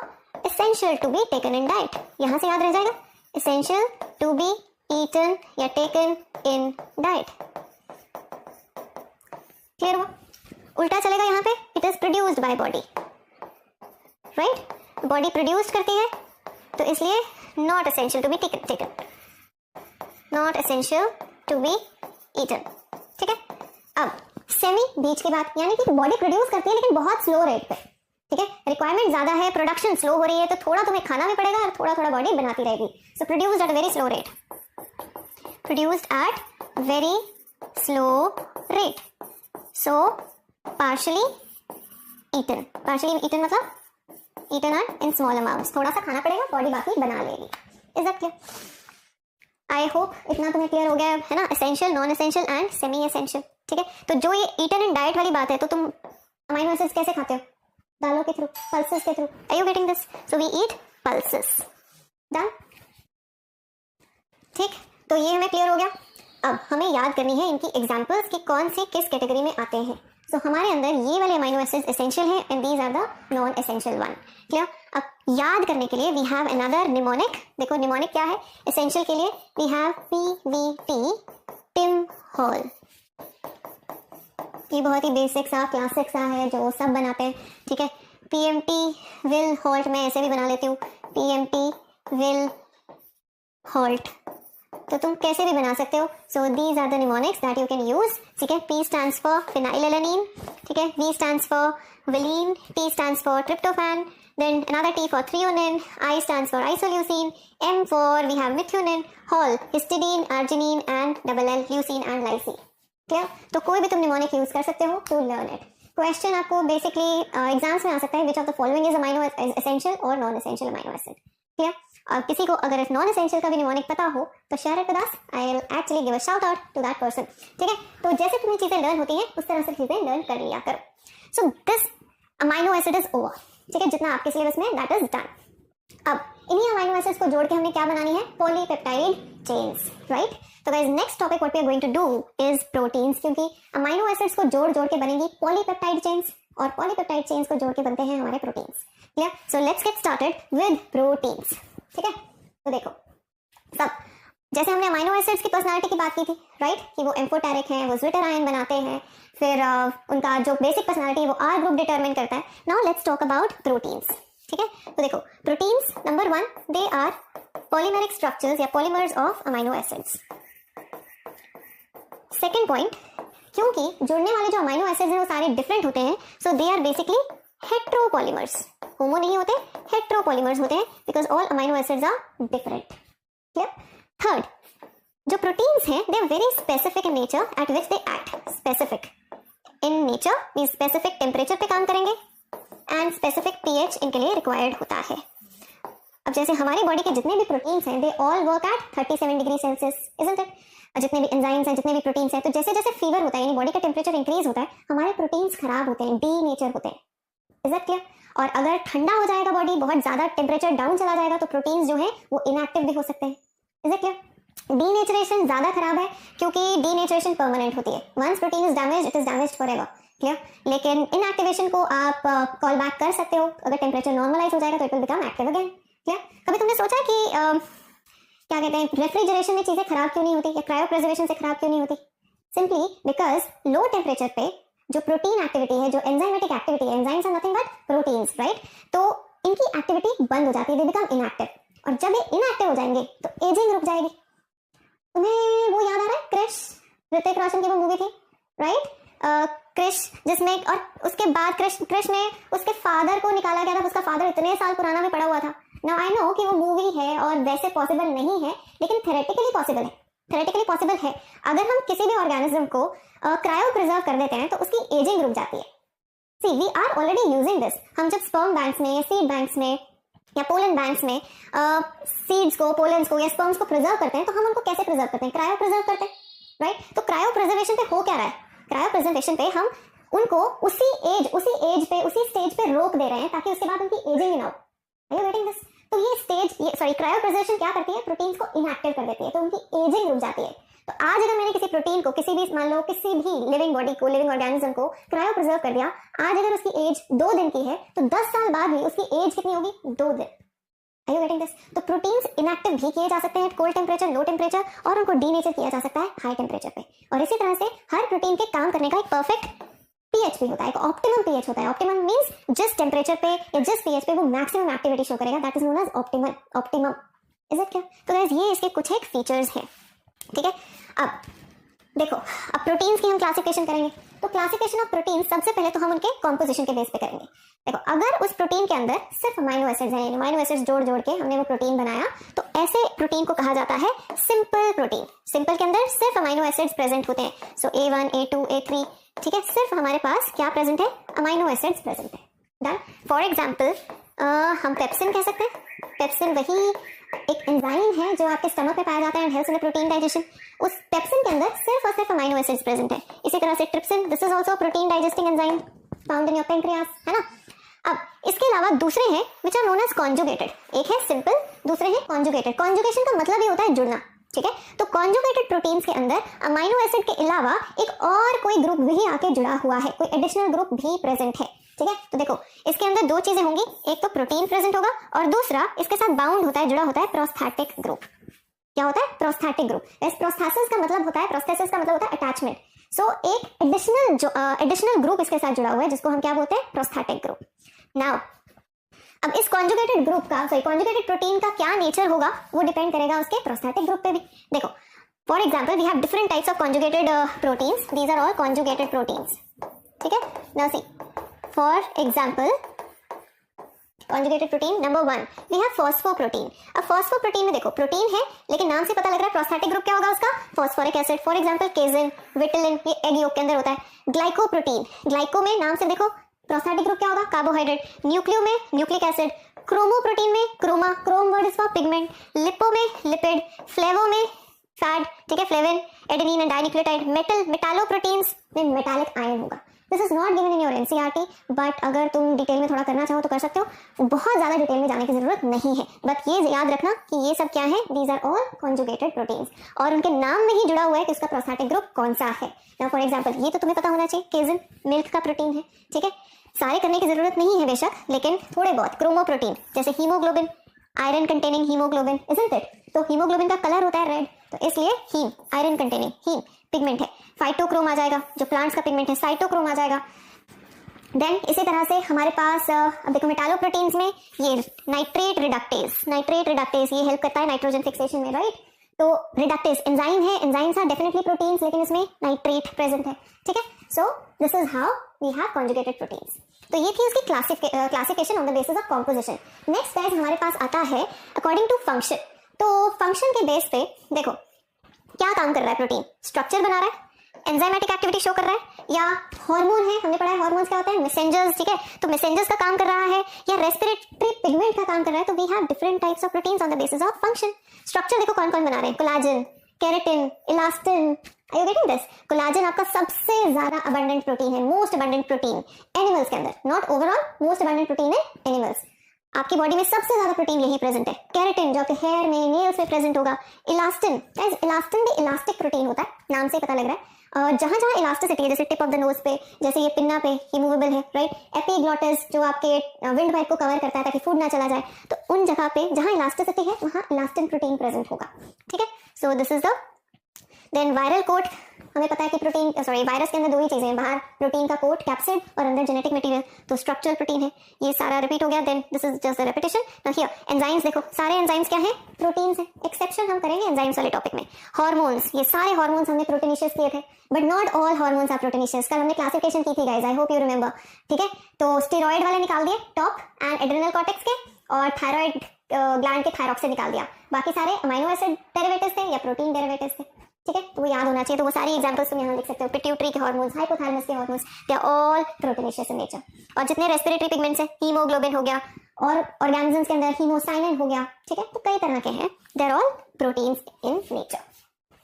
essential to be taken in diet. यहां से याद रह जाएगा, एसेंशियल टू बी eaten या taken in diet. Clear हुआ? उल्टा चलेगा यहाँ पे, it is produced by body, right? Body produce करती है, तो इसलिए not essential to be taken, not essential to be eaten. ठीक है. अब सेमी बीच के बाद, यानी कि बॉडी प्रोड्यूस करती है लेकिन बहुत स्लो रेट पे. ठीक है. रिक्वायरमेंट ज्यादा है, प्रोडक्शन स्लो हो रही है, तो थोड़ा तुम्हें खाना भी पड़ेगा और थोड़ा थोड़ा बॉडी बनाती रहेगी. So produced at very slow rate, produced at very slow rate. So partially eaten, partially eaten मतलब ईटन इन स्मॉल अमाउंट्स. थोड़ा सा खाना पड़ेगा, बॉडी बाकी बना लेगी. Is that clear? I hope इतना तुम्हें क्लियर हो गया है ना, essential, non essential and semi essential. ठीक है. तो जो ये ईटन इन डाइट वाली बात है, तो तुम अमाइनो एसिड्स कैसे खाते हो? दालों के थ्रू, पल्सेस के through. Are you getting this? So we eat pulses. Done. ठीक. तो ये हमें क्लियर हो गया. अब हमें याद करनी है इनकी एग्जांपल्स कि कौन से किस कैटेगरी में आते हैं. सो हमारे अंदर ये वाले अमाइनो एसिड्स एसेंशियल हैं and these are the non essential one. Clear? अब याद करने के लिए वी हैव अनदर निमोनिक. देखो निमोनिक क्या है एसेंशियल के लिए? We have PVP, Tim Hall. ये बहुत ही बेसिक सा क्लासिक सा है जो सब बनाते हैं. ठीक है. PMT विल हॉल्ट, मैं ऐसे भी बना लेती हूँ, PMT विल हॉल्ट, तो तुम कैसे भी बना सकते हो. So these are the mnemonics that you can use. ठीक है. P stands for phenylalanine. ठीक है. V stands for valine, T stands for tryptophan, then another T for threonine, I stands for isoleucine, M for we have methionine, hol histidine, arginine and double L leucine and lysine. Clear? तो कोई भी तुम mnemonic use कर सकते हो to learn it. Question आपको basically exams में आ सकता है, which of the following is amino essential और non essential amino acid. Clear? और किसी को अगर नॉन एसेंशियल का भी निमोनिक पता हो तो share it with us, I will actually give a shout out to that person. ठीक है. तो जैसे तुम्हें चीजें लर्न होती हैं उस तरह से चीजें लर्न कर लिया करो. So this amino acid is over. ठीक है. जितना आपके सिलेबस में दैट इज डन. अब इन्हीं अमाइनो एसिड्स को जोड़ के हमने क्या बनानी है? Polypeptide chains, right? तो guys next topic what we are going to do is proteins, क्योंकि अमाइनो एसिड्स को जोड़ जोड़ के बनेंगी पॉलीपेप्टाइड चेन्स और पॉलीपेप्टाइड चेन्स को जोड़ के बनते हैं हमारे proteins. Clear? So let's get started with proteins. ठीक है. तो देखो सब जैसे हमने अमाइनो एसिड्स की पर्सनालिटी की बात की थी, राइट? कि वो एम्फोटेरिक हैं, वो ज्विटर आयन बनाते हैं, फिर उनका जो बेसिक पर्सनालिटी है वो R ग्रुप डिटरमिन करता है. Now let's talk about proteins. ठीक है. तो देखो proteins number 1 they are polymeric structures या polymers of amino acids. Second point, क्योंकि जुड़ने वाले जो अमाइनो एसिड्स हैं वो सारे डिफरेंट होते हैं, सो दे आर बेसिकली हेट्रोपॉलीमर्स. होमो नहीं होते, हेट्रोपॉलीमर्स होते हैं, because all amino acids are different. Clear? Third, जो प्रोटीन्स हैं they are very specific in nature at which they act. Specific in nature means specific temperature पे काम करेंगे एंड स्पेसिफिक pH इनके लिए रिक्वायर्ड होता है. अब जैसे हमारी बॉडी के जितने भी प्रोटीन्स हैं they all work at 37 degree Celsius, isn't it? जितने भी एंजाइम्स हैं, जितने भी प्रोटीन्स हैं, तो जैसे जैसे फीवर होता है यानी बॉडी का टेम्परेचर इंक्रीज होता है, हमारे प्रोटीन्स खराब होते हैं, डी नेचर होते हैं. Is that clear? और अगर ठंडा हो जाएगा बॉडी, बहुत ज्यादा टेम्परेचर डाउन चला जाएगा, तो प्रोटीन्स जो है वो इनएक्टिव भी हो सकते हैं. Is that clear? डीनेचरेशन ज्यादा खराब है क्योंकि डीनेचरेशन परमानेंट होती है. Once protein is damage it is damaged forever. Clear? लेकिन इनएक्टिवेशन को आप कॉल बैक कर सकते हो. अगर टेम्परेचर नॉर्मलाइज हो जाएगा तो it will become active again. Clear? कभी तुमने सोचा कि क्या कहते हैं रेफ्रिजरेशन में चीजें खराब क्यों नहीं होती या क्रायो प्रिजर्वेशन से खराब क्यों नहीं होती? सिंपली बिकॉज लो टेम्परेचर पे जो प्रोटीन एक्टिविटी है, जो एंजाइमेटिक एक्टिविटी है, enzymes are nothing but proteins, right? तो इनकी एक्टिविटी बंद हो जाती है, दे बिकम इनएक्टिव. और जब ये इनएक्टिव हो जाएंगे तो एजिंग रुक जाएगी. तुम्हें वो याद आ रहा है क्रिश, ऋतिक रोशन की वो मूवी थी, राइट? क्रिश, जिसमें और उसके बाद क्रिश ने उसके फादर को निकाला गया था. उसका फादर इतने साल पुराना में पड़ा हुआ था. नाउ आई नो कि वो मूवी है और वैसे पॉसिबल नहीं है, लेकिन थ्योरेटिकली पॉसिबल है. थ्योरेटिकली पॉसिबल है. अगर हम किसी भी ऑर्गेनिज्म को क्रायो प्रिजर्व कर देते हैं तो उसकी एजिंग रुक जाती है. See we are already using this. हम जब स्पर्म बैंक्स में, सीड बैंक्स में या पोलन बैंक्स में सीड्स को, पोलन्स को या स्पर्म्स को प्रिजर्व करते हैं, तो हम उनको कैसे प्रिजर्व करते हैं? क्रायो प्रिजर्व करते हैं, राइट? तो क्रायो प्रिजर्वेशन पे हो क्या रहा है? क्रायो प्रिजर्वेशन पे हम उनको उसी एज पे, उसी स्टेज पे रोक दे रहे हैं ताकि उसके बाद उनकी एजिंग ना हो. Are you getting this? तो ये स्टेज, क्रायो प्रिजर्वेशन क्या करती है? प्रोटीन्स को इनएक्टिव कर देती है, तो उनकी एजिंग रुक जाती है. तो आज अगर मैंने किसी प्रोटीन को, किसी भी मान लो किसी भी लिविंग बॉडी को, लिविंग ऑर्गेनिज्म को क्रायो प्रिजर्व कर दिया, आज अगर उसकी एज 2 दिन की है तो 10 साल बाद भी उसकी एज कितनी होगी? 2 दिन. Are you getting this? तो प्रोटीन्स इनएक्टिव भी किए जा सकते हैं कोल्ड टेम्परेचर, लो टेम्परेचर, और उनको डीनेचर किया जा सकता है हाई टेम्परेचर पे। और इसी तरह से हर प्रोटीन के काम करने का एक परफेक्ट पीएच भी होता है, एक ऑप्टिमम पीएच होता है। ऑप्टिमम मींस जिस टेम्परेचर पे या जिस पीएच पे वो मैक्सिमम एक्टिविटी शो करेगा, that is known as optimum. Optimum is it clear? तो गाइस ये इसके कुछ एक फीचर्स हैं, ठीक है। अब देखो, अब प्रोटीन्स की हम क्लासिफिकेशन करेंगे, तो क्लासिफिकेशन ऑफ प्रोटीन सबसे पहले तो हम उनके कॉम्पोजिशन के बेस पे करेंगे। देखो, अगर उस प्रोटीन के अंदर सिर्फ अमाइनो एसिड्स हैं, अमाइनो एसिड्स जोड़ जोड़ के हमने वो प्रोटीन बनाया, तो ऐसे प्रोटीन को कहा जाता है सिंपल प्रोटीन। सिंपल के अंदर सिर्फ अमाइनो एसिड्स प्रेजेंट होते हैं। सो A1, A2, A3, ठीक है, सिर्फ हमारे पास क्या प्रेजेंट है? अमाइनो एसिड्स प्रेजेंट है। डन। फॉर एग्जाम्पल हम पेप्सिन कह सकते हैं। पेप्सिन वही एक एंजाइम है जो आपके स्टमक में पाया जाता है and helps in protein digestion. उस पेप्सिन के अंदर सिर्फ और सिर्फ अमाइनो एसिड्स प्रेजेंट है। इसी तरह से trypsin, this is also protein digesting enzyme found in your pancreas, है ना। अब इसके अलावा दूसरे हैं which are known as conjugated. एक है सिंपल, दूसरे हैं कॉन्जुगेटेड। कॉन्जुगेशन का मतलब ही होता है जुड़ना, ठीक है। तो कॉन्जुगेटेड प्रोटीन्स के अंदर अमाइनो एसिड के अलावा एक और कोई ग्रुप भी आके जुड़ा हुआ है, कोई एडिशनल ग्रुप भी प्रेजेंट है, ठीक है। तो देखो, इसके अंदर दो चीजें होंगी, एक तो प्रोटीन प्रेजेंट होगा और दूसरा इसके साथ बाउंड होता है, जुड़ा होता है प्रोस्थेटिक ग्रुप। क्या होता है? Prosthetic group. प्रोस्थेसिस का मतलब होता है, प्रोस्थेसिस का मतलब होता है अटैचमेंट। सो एक एडिशनल ग्रुप इसके साथ जुड़ा हुआ है जिसको हम क्या बोलते हैं? Prosthetic group. नाउ अब इस कॉन्जुगेटेड ग्रुप का, कॉन्जुगेटेड प्रोटीन का क्या नेचर होगा वो डिपेंड करेगा उसके प्रोस्थेटिक ग्रुप पे भी। देखो, for example we have different types of conjugated proteins, these are all conjugated proteins, ठीक है। Now see, for example conjugated protein number 1 we have phosphoprotein. अब फॉस्फोप्रोटीन में देखो, प्रोटीन है लेकिन नाम से पता लग रहा है प्रोस्थेटिक ग्रुप क्या होगा उसका? Phosphoric acid. For example casein, vitellin, ये एग योक के अंदर होता है। ग्लाइकोप्रोटीन, ग्लाइको में नाम से देखो प्रोस्थेटिक ग्रुप क्या होगा? कार्बोहाइड्रेट। न्यूक्लियो में न्यूक्लिक एसिड। क्रोमोप्रोटीन में chroma, chrome word is for pigment. Lipo में लिपिड। फ्लेवो में फैट, ठीक है, flavin, adenine and dinucleotide. Metalloproteins में मेटालिक आयन होगा। This is not given in your NCERT, but अगर तुम डिटेल में थोड़ा करना चाहो तो कर सकते हो। बहुत ज्यादा डिटेल में जाने की जरूरत नहीं है, बट ये याद रखना कि ये सब क्या है? These are all conjugated proteins, और उनके नाम में ही जुड़ा हुआ है कि उसका प्रोस्थेटिक ग्रुप कौन सा है। नाउ फॉर एग्जांपल, ये तो तुम्हें पता होना चाहिए, केजिन मिल्क का प्रोटीन है, ठीक है। सारे करने की जरूरत नहीं है बेशक, लेकिन थोड़े बहुत। क्रोमोप्रोटीन जैसे haemoglobin, iron containing haemoglobin, isn't it? तो हीमोग्लोबिन का कलर होता है रेड, तो इसलिए haem, iron containing haem pigment है। फाइटोक्रोम आ जाएगा, जो प्लांट्स का पिगमेंट है, साइटोक्रोम आ जाएगा। देन इसी तरह से हमारे पास अब देखो, मेटालोप्रोटीन्स में ये नाइट्रेट रिडक्टेज ये हेल्प करता है नाइट्रोजन फिक्सेशन में, राइट। तो रिडक्टेज एंजाइम है, एंजाइम्स आर डेफिनेटली प्रोटीन्स, लेकिन इसमें नाइट्रेट प्रेजेंट है, ठीक है। So this is how we have conjugated proteins. तो ये थी उसकी classification on the basis of composition. Next guys हमारे पास आता है अकॉर्डिंग टू फंक्शन। तो फंक्शन के बेस पे देखो क्या काम कर रहा है प्रोटीन? स्ट्रक्चर बना रहा है, एंजाइमेटिक एक्टिविटी शो कर रहा है, या हार्मोन है, हमने पढ़ा है हार्मोन्स क्या होता है? मैसेंजर्स, ठीक है। तो मैसेंजर्स का काम कर रहा है, या रेस्पिरेटरी पिगमेंट का काम कर रहा है। तो we have different types of proteins on the basis of function. Structure देखो कौन कौन बना रहे हैं? Collagen, keratin, elastin. Are you getting this? Collagen आपका सबसे ज्यादा अबंडेंट प्रोटीन है, मोस्ट अबंडेंट प्रोटीन एनिमल्स के अंदर, not overall, most abundant protein है एनिमल्स। आपकी बॉडी में सबसे ज्यादा प्रोटीन यही प्रेजेंट है। केराटिन जो आपके हेयर में, नेल्स में प्रेजेंट होगा। इलास्टिन, इलास्टिन भी इलास्टिक प्रोटीन होता है, नाम से पता लग रहा है। जहां जहां इलास्टिसिटी है, जैसे टिप ऑफ द नोज पे, जैसे ये पिन्ना पे रिमूवेबल है, राइट। एपिग्लॉटिस जो आपके विंड पाइप को कवर करता है ताकि फूड ना चला जाए, तो उन जगह पे जहां इलास्टिसिटी है वहां इलास्टिन प्रोटीन प्रेजेंट होगा, ठीक है। So this is the then viral coat. हमें पता है कि प्रोटीन वायरस के अंदर दो ही चीजें हैं, बाहर प्रोटीन का कोट कैप्सिड और अंदर जेनेटिक मटेरियल, तो स्ट्रक्चरल प्रोटीन है। ये सारा रिपीट हो गया। Then this is just the repetition. Now here enzymes देखो, सारे एंजाइम्स क्या हैं? प्रोटीन्स हैं। एक्सेप्शन हम करेंगे एंजाइम्स वाले टॉपिक में। हार्मोन्स, ये सारे हार्मोन्स हमने प्रोटीनिशियस किए थे, but not all hormones are proteinaceous. कल हमने क्लासिफिकेशन की थी guys, I hope you remember, ठीक है। तो स्टेरॉइड वाले निकाल दिए, टॉप एंड एड्रेनल कॉर्टेक्स के, और थायराइड ग्लैंड के थायरॉक्स से निकाल दिया। बाकी सारे अमाइनो एसिड डेरिवेटिव्स थे या प्रोटीन डेरिवेटिव्स थे, ठीक है। तो वो याद होना चाहिए। तो वो सारी एग्जांपल्स तुम यहाँ लिख सकते हो। पिट्यूटरी के हार्मोन्स, हाइपोथैलेमस के hormones, they are all proteinaceous in nature. और जितने रेस्पिरेटरी पिगमेंट्स हैं, हीमोग्लोबिन हो गया, और ऑर्गेनिजम्स के अंदर हीमोसाइनिन हो गया, ठीक है। तो कई तरह के हैं, they are all proteins in nature,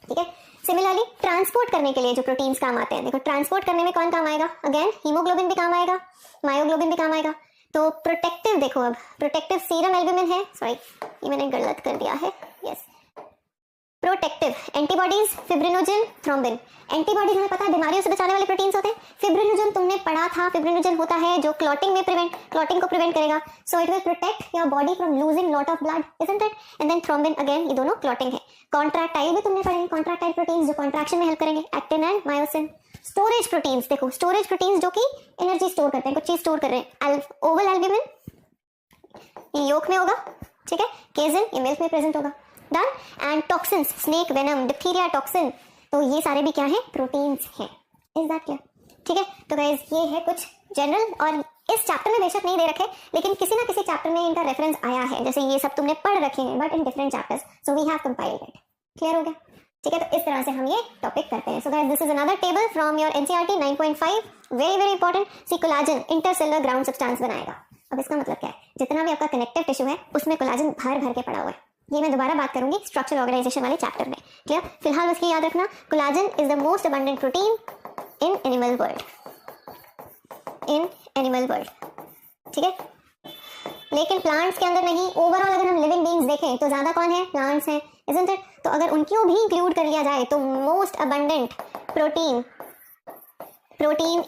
ठीक है। सिमिलरली ट्रांसपोर्ट करने के लिए जो प्रोटीन्स काम आते हैं, देखो ट्रांसपोर्ट करने में कौन काम आएगा? अगेन हीमोग्लोबिन भी काम आएगा, मायोग्लोबिन भी काम आएगा। तो प्रोटेक्टिव देखो, अब प्रोटेक्टिव सीरम एल्ब्यूमिन है, सॉरी ये मैंने गलत कर दिया है, yes protective antibodies, fibrinogen, thrombin. Antibodies हमें पता है बीमारियों से बचाने वाले प्रोटीन्स होते हैं। फिब्रिनोजन तुमने पढ़ा था, फिब्रिनोजन होता है जो क्लॉटिंग को प्रिवेंट करेगा, so it will protect your body from losing lot of blood, isn't it? And then thrombin, again ये दोनों क्लॉटिंग है। कॉन्ट्रैक्टाइल भी तुमने पढ़े, कॉन्ट्रैक्टाइल प्रोटीन्स जो कॉन्ट्रैक्शन में हेल्प करेंगे, actin and myosin. Storage proteins, देखो स्टोरेज प्रोटीन्स जो कि एनर्जी स्टोर करते हैं, कुछ चीज स्टोर कर रहे हैं। ओवल एल्ब्यूमिन ये योक में होगा, ठीक है। केजिन ये मिल्क में प्रेजेंट होगा, done. And toxins, snake venom, diphtheria toxin, तो ये सारे भी क्या है? प्रोटीन्स हैं। Is that clear? ठीक है, तो गाइस ये है कुछ जनरल, और इस चैप्टर में बेशक नहीं दे रखे लेकिन किसी ना किसी चैप्टर में इनका रेफरेंस आया है, जैसे ये सब तुमने पढ़ रखे हैं but in different chapters, so we have compiled it. Clear हो गया? ठीक है, तो इस तरह से हम ये टॉपिक करते हैं। So guys this is another table from your NCERT 9.5, very very important. See collagen intercellular ground substance बनाएगा। अब इसका मतलब क्या है? जितना भी आपका कनेक्टिव टिश्यू है उसमें कोलाजन भर भर के पड़ा हुआ है। ये मैं दोबारा बात करूंगी स्ट्रक्चर ऑर्गेनाइजेशन वाले चैप्टर में। क्लियर? फिलहाल बस ये याद रखना, collagen is the most abundant protein in animal world, in animal world. ठीक है, लेकिन प्लांट्स के अंदर नहीं। ओवरऑल अगर हम लिविंग बीइंग्स देखें तो ज्यादा कौन है? प्लांट्स हैं, इजंट इट? तो अगर उनको भी इंक्लूड कर लिया जाए तो most abundant protein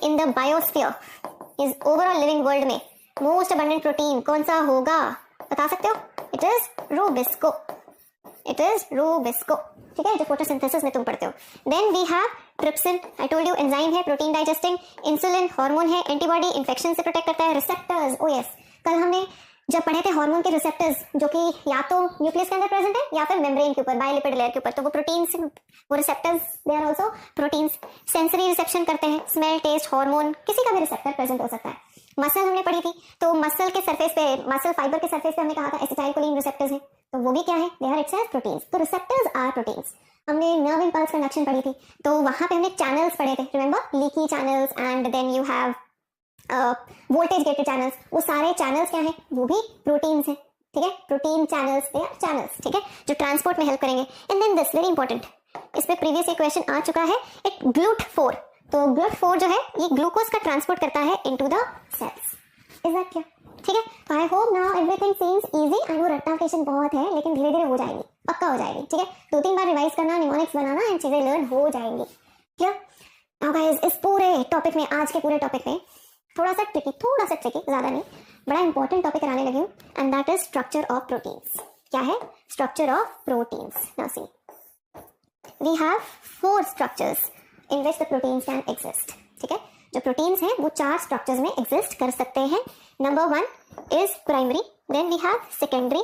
in the biosphere is overall living world में मोस्ट अबंडेंट प्रोटीन कौन सा होगा? बता सकते हो? It is rubisco, it is rubisco. ठीक है, जो फोटोसिंथेसिस में तुम पढ़ते हो। Then we have trypsin, I told you enzyme है, प्रोटीन डाइजेस्टिंग। इंसुलिन हार्मोन है, एंटीबॉडी इन्फेक्शन से प्रोटेक्ट करता है। रिसेप्टर्स, ओ यस, कल हमने जब पढ़े थे हार्मोन के रिसेप्टर्स जो कि या तो न्यूक्लियस के अंदर प्रेजेंट है या फिर मेम्ब्रेन के ऊपर, बायोलिपिड लेयर के ऊपर, तो वो प्रोटीन्स, वो receptors they are also proteins. Sensory reception करते हैं, स्मेल, टेस्ट, हार्मोन, किसी का भी रिसेप्टर प्रेजेंट हो सकता है। मसल हमने पढ़ी थी, तो मसल के सरफेस पे, मसल फाइबर के सरफेस पे हमने कहा था एसिटाइलकोलिन रिसेप्टर्स हैं, तो वो भी क्या है? They are itself proteins. तो रिसेप्टर्स आर प्रोटीन्स। हमने नर्व इंपल्स कंडक्शन पढ़ी थी, तो वहां पे हमने चैनल्स पढ़े थे, remember? Leaky channels and then you have voltage gated channels. वो सारे चैनल्स क्या है? वो भी प्रोटीन्स हैं। ठीक है, protein channels, they are channels, ठीक है, जो ट्रांसपोर्ट में हेल्प करेंगे। And then this very important, इस पे प्रीवियस एक क्वेश्चन आ चुका है, एक GLUT4। तो GLUT4 जो है ये ग्लूकोज का ट्रांसपोर्ट करता है into the cells. Is that clear? ठीक है, तो I hope now everything seems easy. I know रट्टाफिकेशन बहुत है लेकिन धीरे धीरे हो जाएगी, पक्का हो जाएगी। ठीक है, 2-3 बार रिवाइज करना, निमोनिक्स बनाना एंड चीजें लर्न हो जाएंगी। क्लियर? नाउ गाइस इस पूरे टॉपिक में, आज के पूरे टॉपिक में थोड़ा सा ट्रिकी, ज्यादा नहीं, बड़ा इंपॉर्टेंट टॉपिक कराने लगी हूँ, and that is structure of proteins. क्या है? Structure of proteins. Now see, we have 4 structures in which the proteins can exist. ठीक है, जो प्रोटीन्स हैं वो 4 स्ट्रक्चर्स में एग्जिस्ट कर सकते हैं। Number 1 is primary, then we have secondary,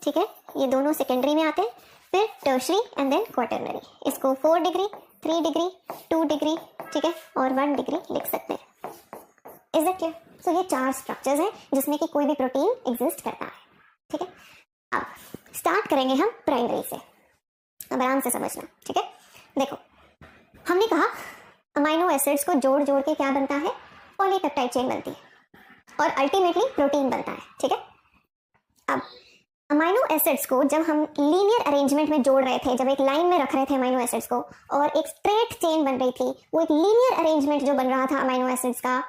ठीक है, ये दोनों सेकेंडरी में आते हैं, फिर टर्शरी एंड देन क्वाटरनरी। इसको 4 डिग्री, 3 डिग्री, 2 डिग्री, ठीक है, और 1 डिग्री लिख सकते हैं। Is it clear? सो ये 4 स्ट्रक्चर्स हैं जिसमें कि कोई भी प्रोटीन एग्जिस्ट करता है। ठीक है, अब स्टार्ट करेंगे हम प्राइमरी से, अब आराम से समझना। ठीक है, देखो हमने कहा अमाइनो एसिड्स को जोड़ जोड़ के क्या बनता है? पॉलीपेप्टाइड चेन बनती है और अल्टीमेटली प्रोटीन बनता है। ठीक है, अब अमाइनो एसिड्स को जब हम लीनियर अरेंजमेंट में जोड़ रहे थे, जब एक लाइन में रख रहे थे अमाइनो एसिड्स को और एक स्ट्रेट चेन बन रही थी, वो एक लीनियर अरेंजमेंट जो बन रहा था अमाइनो एसिड्स का,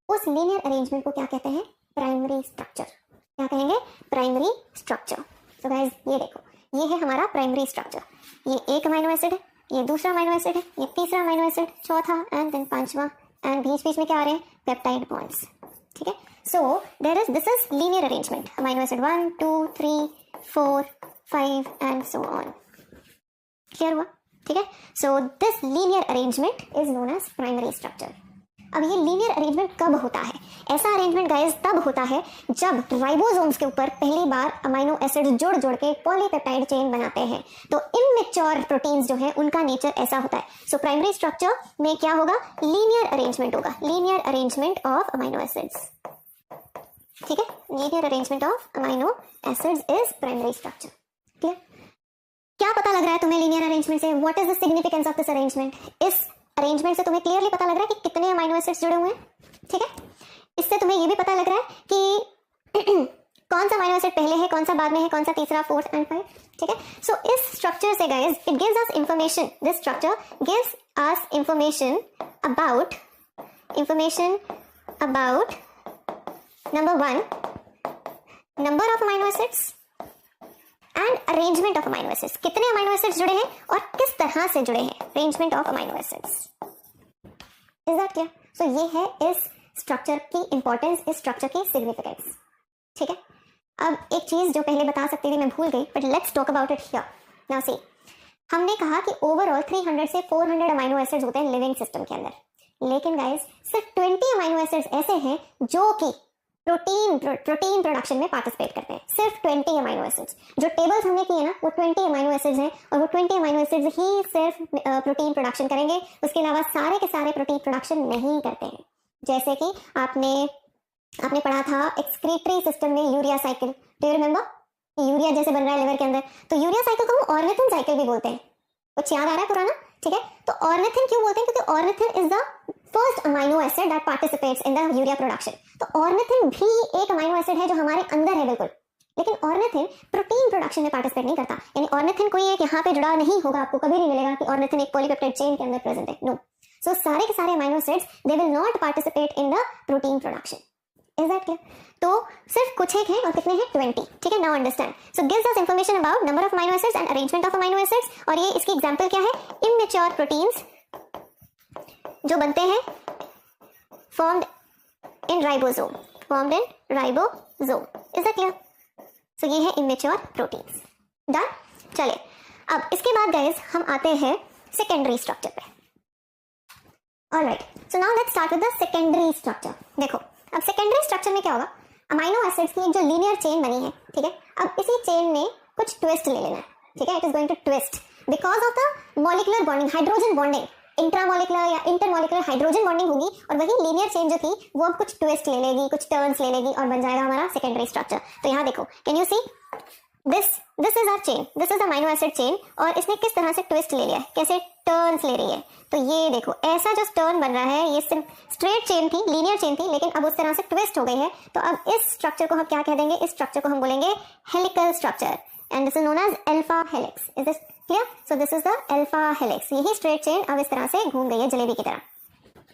उस लीनियर अरेंजमेंट को क्या कहते हैं? Primary structure. क्या कहेंगे? Primary structure. तो गाइस ये देखो, ये है हमारा प्राइमरी स्ट्रक्चर। ये एक अमाइनो एसिड है, ये दूसरा अमाइनो एसिड है, ये तीसरा अमाइनो एसिड, चौथा एंड देन 5वां, एंड बीच बीच में क्या आ रहे हैं? Peptide bonds. ठीक है, so there is, this is linear arrangement, amino acid 1 2 3 4 5 and so on. Clear हुआ? ठीक है, so this linear arrangement is known as primary structure. अब ये लीनियर अरेंजमेंट कब होता है? ऐसा अरेंजमेंट गाइस तब होता है जब राइबोसोम्स के ऊपर पहली बार अमाइनो एसिड जोड़ जोड़ के पॉलीपेप्टाइड चेन बनाते हैं। तो इमैच्योर प्रोटीन्स जो है उनका नेचर ऐसा होता है। सो प्राइमरी स्ट्रक्चर में क्या होगा? लीनियर अरेंजमेंट होगा, linear arrangement of amino acids. ठीक है, linear arrangement of amino acids is primary structure. Clear? क्या पता लग रहा है तुम्हें लीनियर अरेंजमेंट से? What is the significance of this arrangement? इस अरेंजमेंट से तुम्हें क्लियरली पता लग रहा है कि कितने अमाइनो एसिड्स जुड़े हुए हैं। ठीक है, इससे तुम्हें ये भी पता लग रहा है कि कौन सा अमाइनो एसिड पहले है, कौन सा बाद में है, कौन सा तीसरा, 4th एंड 5। ठीक है, सो इस स्ट्रक्चर से guys it gives us information, this structure gives us information about number 1 number of amino acids and arrangement of amino acids, कितने अमाइनो एसिड्स जुड़े हैं और किस तरह से जुड़े हैं, arrangement of amino acids. Is that clear? So ये है इस स्ट्रक्चर की इंपॉर्टेंस, इस स्ट्रक्चर की सिग्निफिकेंस। ठीक है, अब एक चीज जो पहले बता सकती थी मैं भूल गई, but let's talk about it here. Now see, हमने कहा कि ओवरऑल 300 से 400 अमाइनो एसिड्स होते हैं लिविंग सिस्टम के अंदर, लेकिन गाइस सिर्फ 20 अमाइनो एसिड्स ऐसे हैं जो कि प्रोटीन प्रोडक्शन में पार्टिसिपेट करते हैं। सिर्फ 20 अमाइनो एसिड्स, जो टेबल्स हमने किए ना वो 20 अमाइनो एसिड्स हैं, और वो 20 अमाइनो एसिड्स ही सिर्फ प्रोटीन प्रोडक्शन करेंगे, उसके अलावा सारे के सारे प्रोटीन प्रोडक्शन नहीं करते हैं। जैसे कि आपने पढ़ा था एक्सक्रीटरी सिस्टम में urea cycle, do you remember? Urea जैसे बन रहा है लिवर के अंदर, तो यूरिया साइकिल को हम ऑर्निथिन साइकिल भी बोलते हैं। कुछ याद आ रहा है पुराना? ठीक है, तो ऑर्निथिन क्यों बोलते हैं? क्योंकि ornithine is the first amino acid that participates in the urea production. तो ऑर्निथिन भी एक अमाइनो एसिड है जो हमारे अंदर है बिल्कुल, लेकिन ऑर्निथिन प्रोटीन प्रोडक्शन में पार्टिसिपेट नहीं करता। यानी ऑर्निथिन कोई एक यहाँ पे जुड़ा नहीं होगा, आपको कभी नहीं मिलेगा कि ऑर्निथिन एक पॉलीपेप्टाइड चेन के अंदर प्रेजेंट है। नो, सो सारे के सारे amino acids they will not participate in the protein production. Is that clear? तो सिर्फ कुछ एक हैं और कितने हैं? 20। ठीक है, now understand. So gives us information about number of amino acids and arrangement of amino acids. और ये इसकी एग्जांपल क्या है? इमैच्योर प्रोटीन्स जो बनते हैं formed in ribosome, formed in ribosome. Is that clear? So ये है immature proteins. Done? चलिए, अब इसके बाद guys हम आते हैं secondary structure पे। Alright, so now let's start with the secondary structure. देखो, अब secondary structure में क्या होगा? अमाइनो एसिड्स की एक जो लीनियर चेन बनी है, ठीक है, अब इसी चेन में कुछ ट्विस्ट ले लेना है। ठीक है, it is going to twist because of the molecular bonding, hydrogen bonding, intramolecular या इंटरमोलिकुलर हाइड्रोजन बॉन्डिंग होगी, और वही लीनियर चेन जो थी वो अब कुछ ट्विस्ट ले लेगी, कुछ टर्न्स ले लेगी, और बन जाएगा हमारा सेकेंडरी स्ट्रक्चर। तो यहाँ देखो, can you see this is our chain, this is amino acid chain, और इसने किस तरह से ट्विस्ट ले लिया है, कैसे टर्न्स ले रही है। तो ये देखो, ऐसा जो टर्न बन रहा है, ये सिर्फ स्ट्रेट चेन थी, लीनियर चेन थी, लेकिन अब उस तरह से ट्विस्ट हो गई है। तो अब इस स्ट्रक्चर को हम क्या कह देंगे? इस स्ट्रक्चर को हम बोलेंगे helical structure, and this is known as alpha helix. Is this clear? So this is the alpha helix. यही स्ट्रेट चेन अब इस तरह से घूम गई है जलेबी की तरह।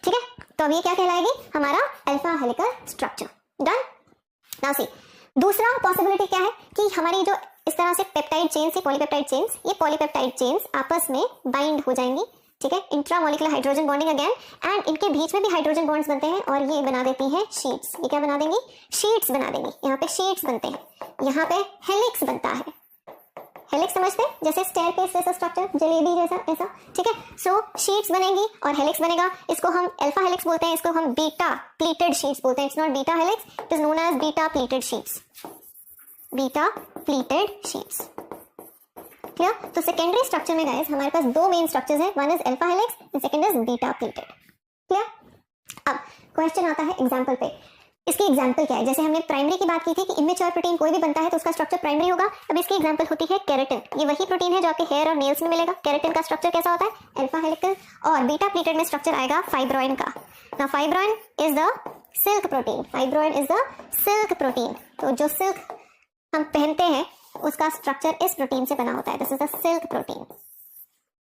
ठीक है, तो अब ये क्या कहलाएगी? हमारा alpha helical structure. Done? Now see, दूसरा पॉसिबिलिटी क्या है कि हमारी जो इस तरह से पेप्टाइड चेन्स, पॉलीपेप्टाइड चेन्स, ये पॉलीपेप्टाइड चेन्स आपस में बाइंड हो जाएंगी। ठीक है, intramolecular hydrogen bonding again, and इनके बीच में भी हाइड्रोजन बॉन्ड्स बनते हैं, और ये बना देती हैं शीट्स। ये क्या बना देंगी? शीट्स बना देंगी। यहाँ पे शीट्स बनते हैं, यहाँ पे हेलिक्स बनता है। हेलिक्स समझते हैं? जैसे स्टेयरकेस जैसा स्ट्रक्चर, जलेबी जैसा, ऐसा। ठीक है, सो शीट्स बनेंगी और हेलिक्स बनेगा। इसको हम अल्फा हेलिक्स बोलते हैं, इसको हम बीटा प्लीटेड शीट्स बोलते हैं। It's not beta helix, it is known as beta pleated sheets. Beta pleated sheets. Clear? तो सेकेंडरी स्ट्रक्चर में गाइस हमारे पास दो मेन स्ट्रक्चर्स हैं, one is alpha helix and second is beta pleated. Clear? अब question आता है example पे। इसकी एग्जांपल क्या है? जैसे हमने प्राइमरी की बात की थी कि इमेच्योर प्रोटीन कोई भी बनता है तो उसका स्ट्रक्चर प्राइमरी होगा। अब इसकी एग्जांपल होती है केराटिन। ये वही प्रोटीन है जो आपके हेयर और नेल्स में मिलेगा। केराटिन का स्ट्रक्चर कैसा होता है? Alpha helical. और बीटा प्लीटेड में स्ट्रक्चर आएगा फाइब्रोइन का। Now fibroin is the silk protein. Fibroin is the silk protein. तो जो सिल्क हम पहनते हैं उसका स्ट्रक्चर इस प्रोटीन से बना होता है। This is the silk protein.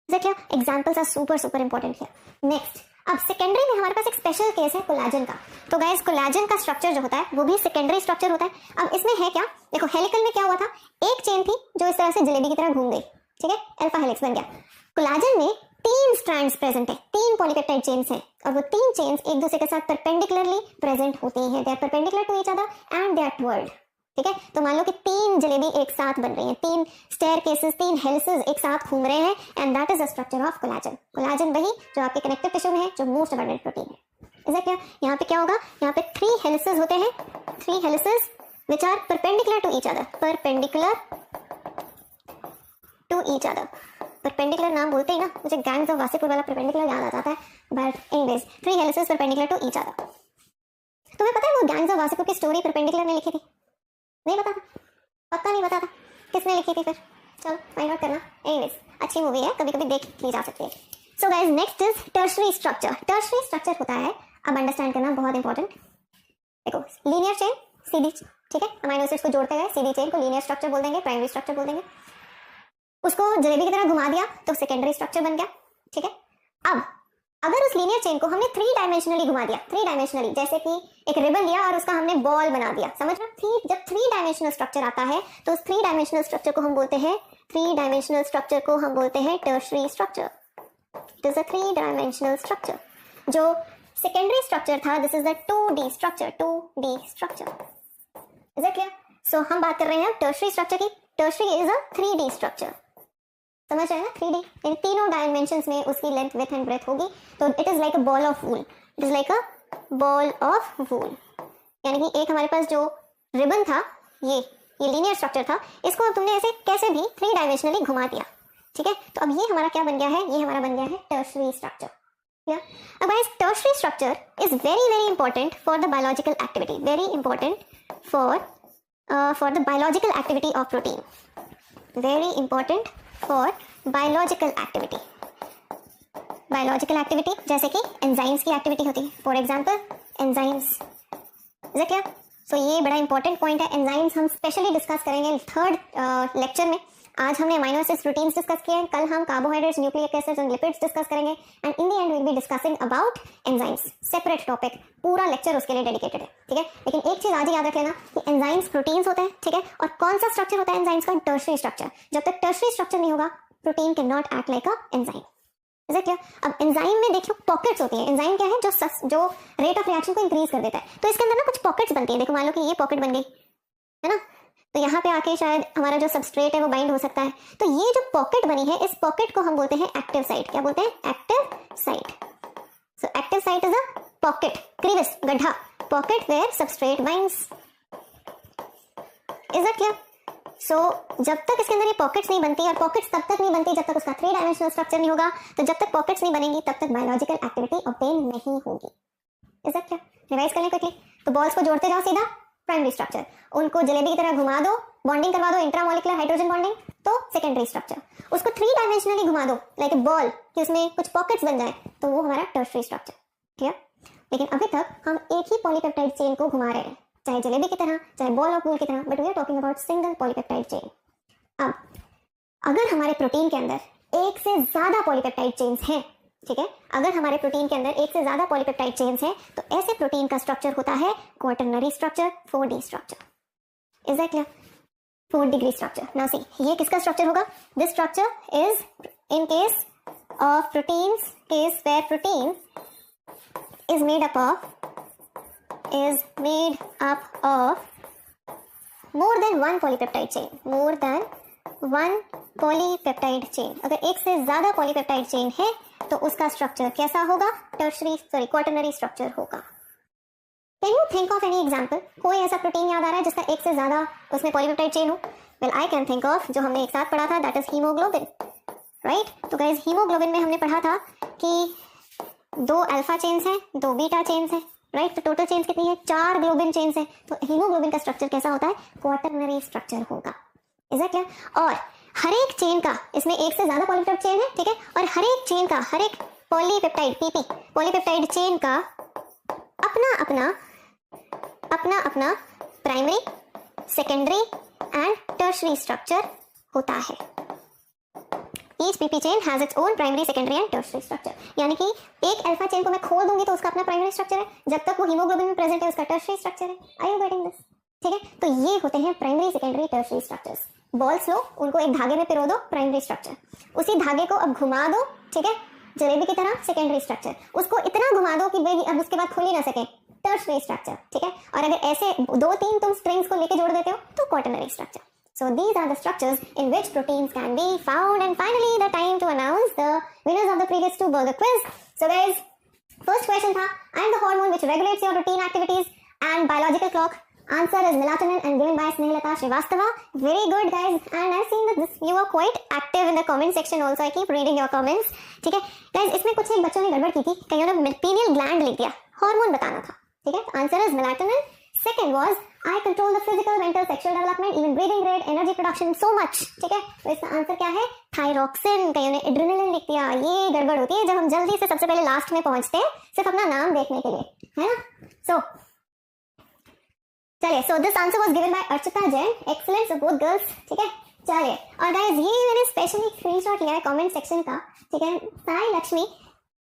क्या examples are super super important here. Next, अब सेकेंडरी में हमारे पास एक स्पेशल केस है कोलाजन का। तो गाइस कोलाजन का स्ट्रक्चर जो होता है वो भी सेकेंडरी स्ट्रक्चर होता है। अब इसमें है क्या? देखो, हेलिकल में क्या हुआ था? एक चेन थी जो इस तरह से जलेबी की तरह घूम गई। ठीक है, अल्फा हेलिक्स बन गया। कोलाजन में 3 स्ट्रैंड्स प्रेजेंट है, 3 पॉलीपेप्टाइड चेन्स हैं, और वो 3 चेन्स एक दूसरे के साथ परपेंडिकुलरली प्रेजेंट होती हैं। They are perpendicular to each other and they are twirled. ठीक है, तो मान लो कि 3 जलेबी एक साथ बन रही हैं, 3 स्टेयरकेसेस, 3 हेलिसेस एक साथ घूम रहे हैं, and that is the structure of collagen. Collagen वही जो आपके कनेक्टिव टिश्यू में है, जो मोस्ट अबंडेंट प्रोटीन है। Is it clear? यहाँ पे क्या होगा? यहाँ पे 3 हेलिसेस होते हैं, 3 helices which are perpendicular to each other. Perpendicular to each other. Perpendicular नाम बोलते ही ना मुझे गैंग्स ऑफ वासेपुर वाला परपेंडिकुलर याद आ जाता है, but anyways 3 helices perpendicular to each other. तुम्हें पता है वो गैंग्स ऑफ वासेपुर की स्टोरी परपेंडिकुलर ने लिखी थी? नहीं पता था? पक्का नहीं पता था? किसने लिखी थी फिर? चलो फाइंड आउट करना। एनीवेज अच्छी मूवी है, कभी कभी देख ली जा सकती है। So guys, next is tertiary structure. Tertiary structure होता है, अब अंडरस्टैंड करना बहुत इंपॉर्टेंट। देखो, लीनियर चेन सीधी, ठीक है, अमाइनो एसिड्स को जोड़ते गए, सीधी चेन को लीनियर स्ट्रक्चर बोल देंगे, प्राइमरी स्ट्रक्चर बोल देंगे। उसको जलेबी की तरह घुमा दिया तो सेकेंडरी स्ट्रक्चर बन गया। ठीक है, अब अगर उस लीनियर चेन को हमने 3 डायमेंशनली घुमा दिया, 3 डायमेंशनली, जैसे कि एक रिबन लिया और उसका हमने बॉल बना दिया, समझ रहे हो? जब 3 डायमेंशनल स्ट्रक्चर आता है तो उस 3 डायमेंशनल स्ट्रक्चर को हम बोलते हैं, 3 डायमेंशनल स्ट्रक्चर को हम बोलते हैं tertiary structure. It is a 3 dimensional structure. जो सेकेंडरी स्ट्रक्चर था, this is the 2D structure, 2D structure. Is it clear? So हम बात कर रहे हैं टर्शरी स्ट्रक्चर की। Tertiary is a 3D structure, समझ रहे हैं ना? 3D, इन तीनों डायमेंशंस में उसकी लेंथ, विड्थ एंड ब्रेथ होगी। तो it is like a ball of wool, it is like a ball of wool. यानी कि एक हमारे पास जो रिबन था, ये लीनियर स्ट्रक्चर था, इसको अब तुमने ऐसे कैसे भी 3 डायमेंशनली घुमा दिया, ठीक है? तो अब ये हमारा क्या बन गया है? ये हमारा बन गया है टर्शरी स्ट्रक्चर। अब guys, tertiary structure is very very important for the biological activity, very important for the biological activity of protein, very important for biological activity. Biological activity जैसे कि एंजाइम्स की एक्टिविटी होती है, for example enzymes. Is it clear? So ये बड़ा important point है। Enzymes हम specially discuss करेंगे 3rd लेक्चर में। आज हमने अमीनो एसिड्स, प्रोटीन्स डिस्कस किए हैं, कल हम carbohydrates, nucleic acids and lipids discuss करेंगे, and in the end we will be discussing about enzymes, separate topic, पूरा लेक्चर उसके लिए डेडिकेटेड है, ठीक है? लेकिन एक चीज आज ही याद रख लेना कि एंजाइम्स प्रोटीन्स होते हैं, ठीक है? और कौन सा स्ट्रक्चर होता है एंजाइम्स का? Tertiary structure. जब तक टर्शरी स्ट्रक्चर नहीं होगा, protein can not act like a enzyme. Is it clear? अब एंजाइम में देखियो पॉकेट्स होती है। एंजाइम क्या है? जो रेट ऑफ रिएक्शन को इंक्रीज कर देता है। तो इसके अंदर ना कुछ पॉकेट्स बनती है। देखो, मान लो कि ये पॉकेट बन गई, है ना? तो यहाँ पे आके शायद हमारा जो सबस्ट्रेट है वो बाइंड हो सकता है। तो ये जो पॉकेट बनी है, इस पॉकेट को हम बोलते हैं एक्टिव साइट। क्या बोलते हैं? Active site. So active site is a pocket, crevice, गड्ढा, pocket where substrate binds. Is it clear? So जब तक इसके अंदर ये पॉकेट्स नहीं बनती, और पॉकेट्स तब तक नहीं बनती जब तक उसका 3 डायमेंशनल स्ट्रक्चर नहीं होगा। तो जब तक पॉकेट्स नहीं बनेंगी तब तक बायोलॉजिकल एक्टिविटी ऑब्टेन नहीं होगी। Is it clear? रिवाइज करने क्विकली। तो बॉल्स को जोड़ते जाओ सीधा, प्राइमरी स्ट्रक्चर। उनको जलेबी की तरह घुमा दो, बॉन्डिंग करवा दो, इंट्रामोलिकुलर हाइड्रोजन बॉन्डिंग, तो सेकेंडरी स्ट्रक्चर। उसको 3 डायमेंशनली घुमा दो लाइक ए बॉल, कि उसमें कुछ पॉकेट्स बन जाए, तो वो हमारा टर्शरी स्ट्रक्चर। क्लियर? लेकिन अभी तक हम एक ही पॉलीपेप्टाइड चेन को घुमा रहे हैं, चाहे जलेबी की तरह, चाहे बॉल ऑफ वूल की तरह, but we are talking about single polypeptide chain. अब अगर हमारे प्रोटीन के अंदर एक से ज्यादा पॉलीपेप्टाइड चेन्स हैं, ठीक है? अगर हमारे प्रोटीन के अंदर एक से ज्यादा पॉलीपेप्टाइड चेन्स हैं, तो ऐसे प्रोटीन का स्ट्रक्चर होता है quaternary structure, 4D structure. Is that clear? 4 degree structure. Now see, ये किसका स्ट्रक्चर होगा? This structure is in case of proteins, case where protein is made up of more than one polypeptide chain, more than one polypeptide chain। अगर एक से ज्यादा polypeptide chain है तो उसका स्ट्रक्चर कैसा होगा? क्वाटरनरी स्ट्रक्चर होगा। Can you think of any example? कोई ऐसा प्रोटीन याद आ रहा है जिसका एक से ज्यादा उसमें पॉलीपेप्टाइड चेन हो? Well, I can think of, जो हमने एक साथ पढ़ा था, दैट इज हीमोग्लोबिन, राइट? तो गाइस, हीमोग्लोबिन में हमने पढ़ा था कि 2 अल्फा चेन्स हैं, 2 बीटा चेन्स हैं, राइट? तो टोटल चेन्स कितनी है? 4 ग्लोबिन चेन्स हैं। तो हीमोग्लोबिन का स्ट्रक्चर कैसा होता है? क्वाटरनरी स्ट्रक्चर होगा। Is that clear? और हर एक चेन का, इसमें एक से ज्यादा पॉलीपेप्टाइड चेन है, ठीक है? और हर एक चेन का, हर एक पॉलीपेप्टाइड, पीपी पॉलीपेप्टाइड चेन का अपना primary, secondary and tertiary structure होता है। Each PP chain has its own primary, secondary and tertiary structure। यानी कि एक अल्फा चेन को मैं खोल दूंगी तो उसका अपना प्राइमरी स्ट्रक्चर है, जब तक वो हीमोग्लोबिन में प्रेजेंट है उसका टर्शियरी स्ट्रक्चर है। Are you getting this? ठीक है? तो ये होते हैं primary, secondary, tertiary structures. Balls लो, उनको एक धागे में पिरो दो, प्राइमरी स्ट्रक्चर। उसी धागे को अब घुमा दो, ठीक है, जलेबी की तरह, सेकेंडरी स्ट्रक्चर। उसको इतना घुमा दो कि भाई अब उसके बाद खोल ही ना सके, टर्शियरी स्ट्रक्चर। ठीक है? और अगर ऐसे 2-3 तुम स्ट्रिंग्स को लेके जोड़ देते हो तो quaternary structure. So these are the structures in which proteins can be found, and finally the time to announce the winners of the previous 2 burger quiz. So guys, first question tha, I am the hormone which regulates your routine activities and biological clock. Answer is melatonin and given by Snehlata Srivastava. Very good guys, and I've seen that you are quite active in the comment section also. I keep reading your comments. ठीक है guys, इसमें कुछ एक बच्चों ने गड़बड़ की थी, कईयों ने pineal gland लिख दिया, हार्मोन बताना था। ठीक है? Answer is melatonin. Second was I control the physical, mental, sexual development, even breathing rate, energy production so much। ठीक है? तो इसका आंसर क्या है? थायरॉक्सिन। कईयों ने एड्रेनालिन लिख दिया। ये गड़बड़ होती है जब हम जल्दी से सबसे पहले लास्ट में पहुंचते हैं सिर्फ अपना नाम देखने के लिए, है ना? सो चलिए, so this answer was given by Archita Jain. Excellent, so both girls. ठीक है? चलिए, और गाइस ये मैंने स्पेशली स्क्रीनशॉट लिया है कमेंट सेक्शन का। ठीक है? Sai Lakshmi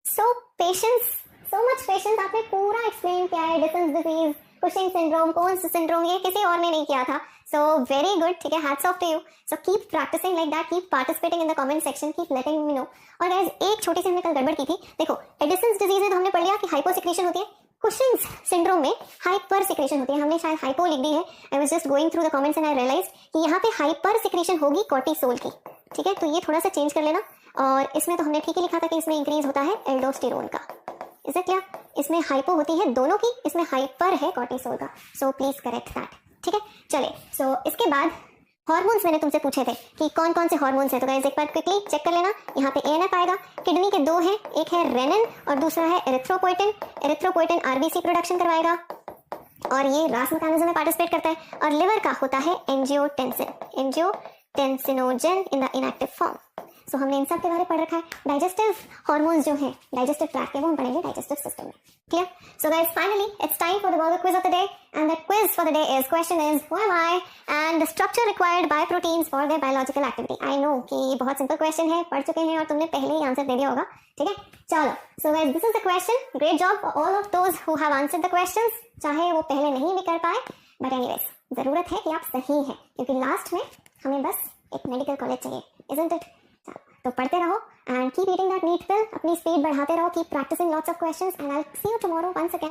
so patience, so much patience, आपने पूरा एक्सप्लेन किया है। Addison's disease, Cushing syndrome, Conn's syndrome, ये किसी और ने नहीं किया था। सो वेरी गुड, ठीक है, hats off to you. So keep practicing like that, keep participating in the comment section, keep letting me know. और गाइस एक छोटी सी हमने कल गड़बड़ की थी। देखो एडिसन्स डिजीज में तो हमने पढ़ लिया कि हाइपोसिक्रेशन होती है, कुशिंग्स सिंड्रोम में हाइपर सिक्रेशन होती है। हमने शायद हाइपो लिख दी है। I was just going through the comments and I realize कि यहाँ पे हाइपर सिक्रेशन होगी कॉर्टिसोल की, ठीक है, तो ये थोड़ा सा चेंज कर लेना। और इसमें तो हमने ठीक ही लिखा था कि इसमें इंक्रीज होता है एल्डोस्टेरोन का। Is it clear? इसमें हाइपो होती है दोनों की, इसमें हाइपर है कॉर्टिसोल का। सो प्लीज करेक्ट दैट, ठीक है। चले, सो इसके बाद हार्मोन्स मैंने तुमसे पूछे थे कि कौन कौन से हार्मोन्स हैं, तो गाइस एक बार क्विकली चेक कर लेना। यहाँ पे एएनएफ आएगा, किडनी के दो हैं, एक है रेनिन और दूसरा है एरिथ्रोपोइटिन। एरिथ्रोपोइटिन आरबीसी प्रोडक्शन करवाएगा और ये रास मैकेनिज्म में पार्टिसिपेट करता है। और लिवर का होता है angiotensin, angiotensinogen in the inactive form. So हमने इन सब के बारे में पढ़ रखा है। डाइजेस्टिव हार्मोन्स जो हैं डाइजेस्टिव ट्रैक्ट के, वो हम पढ़ेंगे डाइजेस्टिव सिस्टम में। Clear? So guys finally it's time for the burger quiz of the day and the quiz for the day is question is who am I and the structure required by proteins for their biological activity. I know कि ये बहुत simple question है, पढ़ चुके हैं और तुमने पहले ही आंसर दे दिया होगा, ठीक है। चलो, सो guys this is the question. Great job for all of those who have answered the questions, चाहे वो पहले नहीं भी कर पाए, बट एनीवेज जरूरत है कि आप सही हैं, क्योंकि लास्ट में हमें बस एक मेडिकल कॉलेज चाहिए, इजंट इट? तो पढ़ते रहो and keep reading that NEET pill, अपनी स्पीड बढ़ाते रहो, keep practicing lots of questions and I will see you tomorrow once again.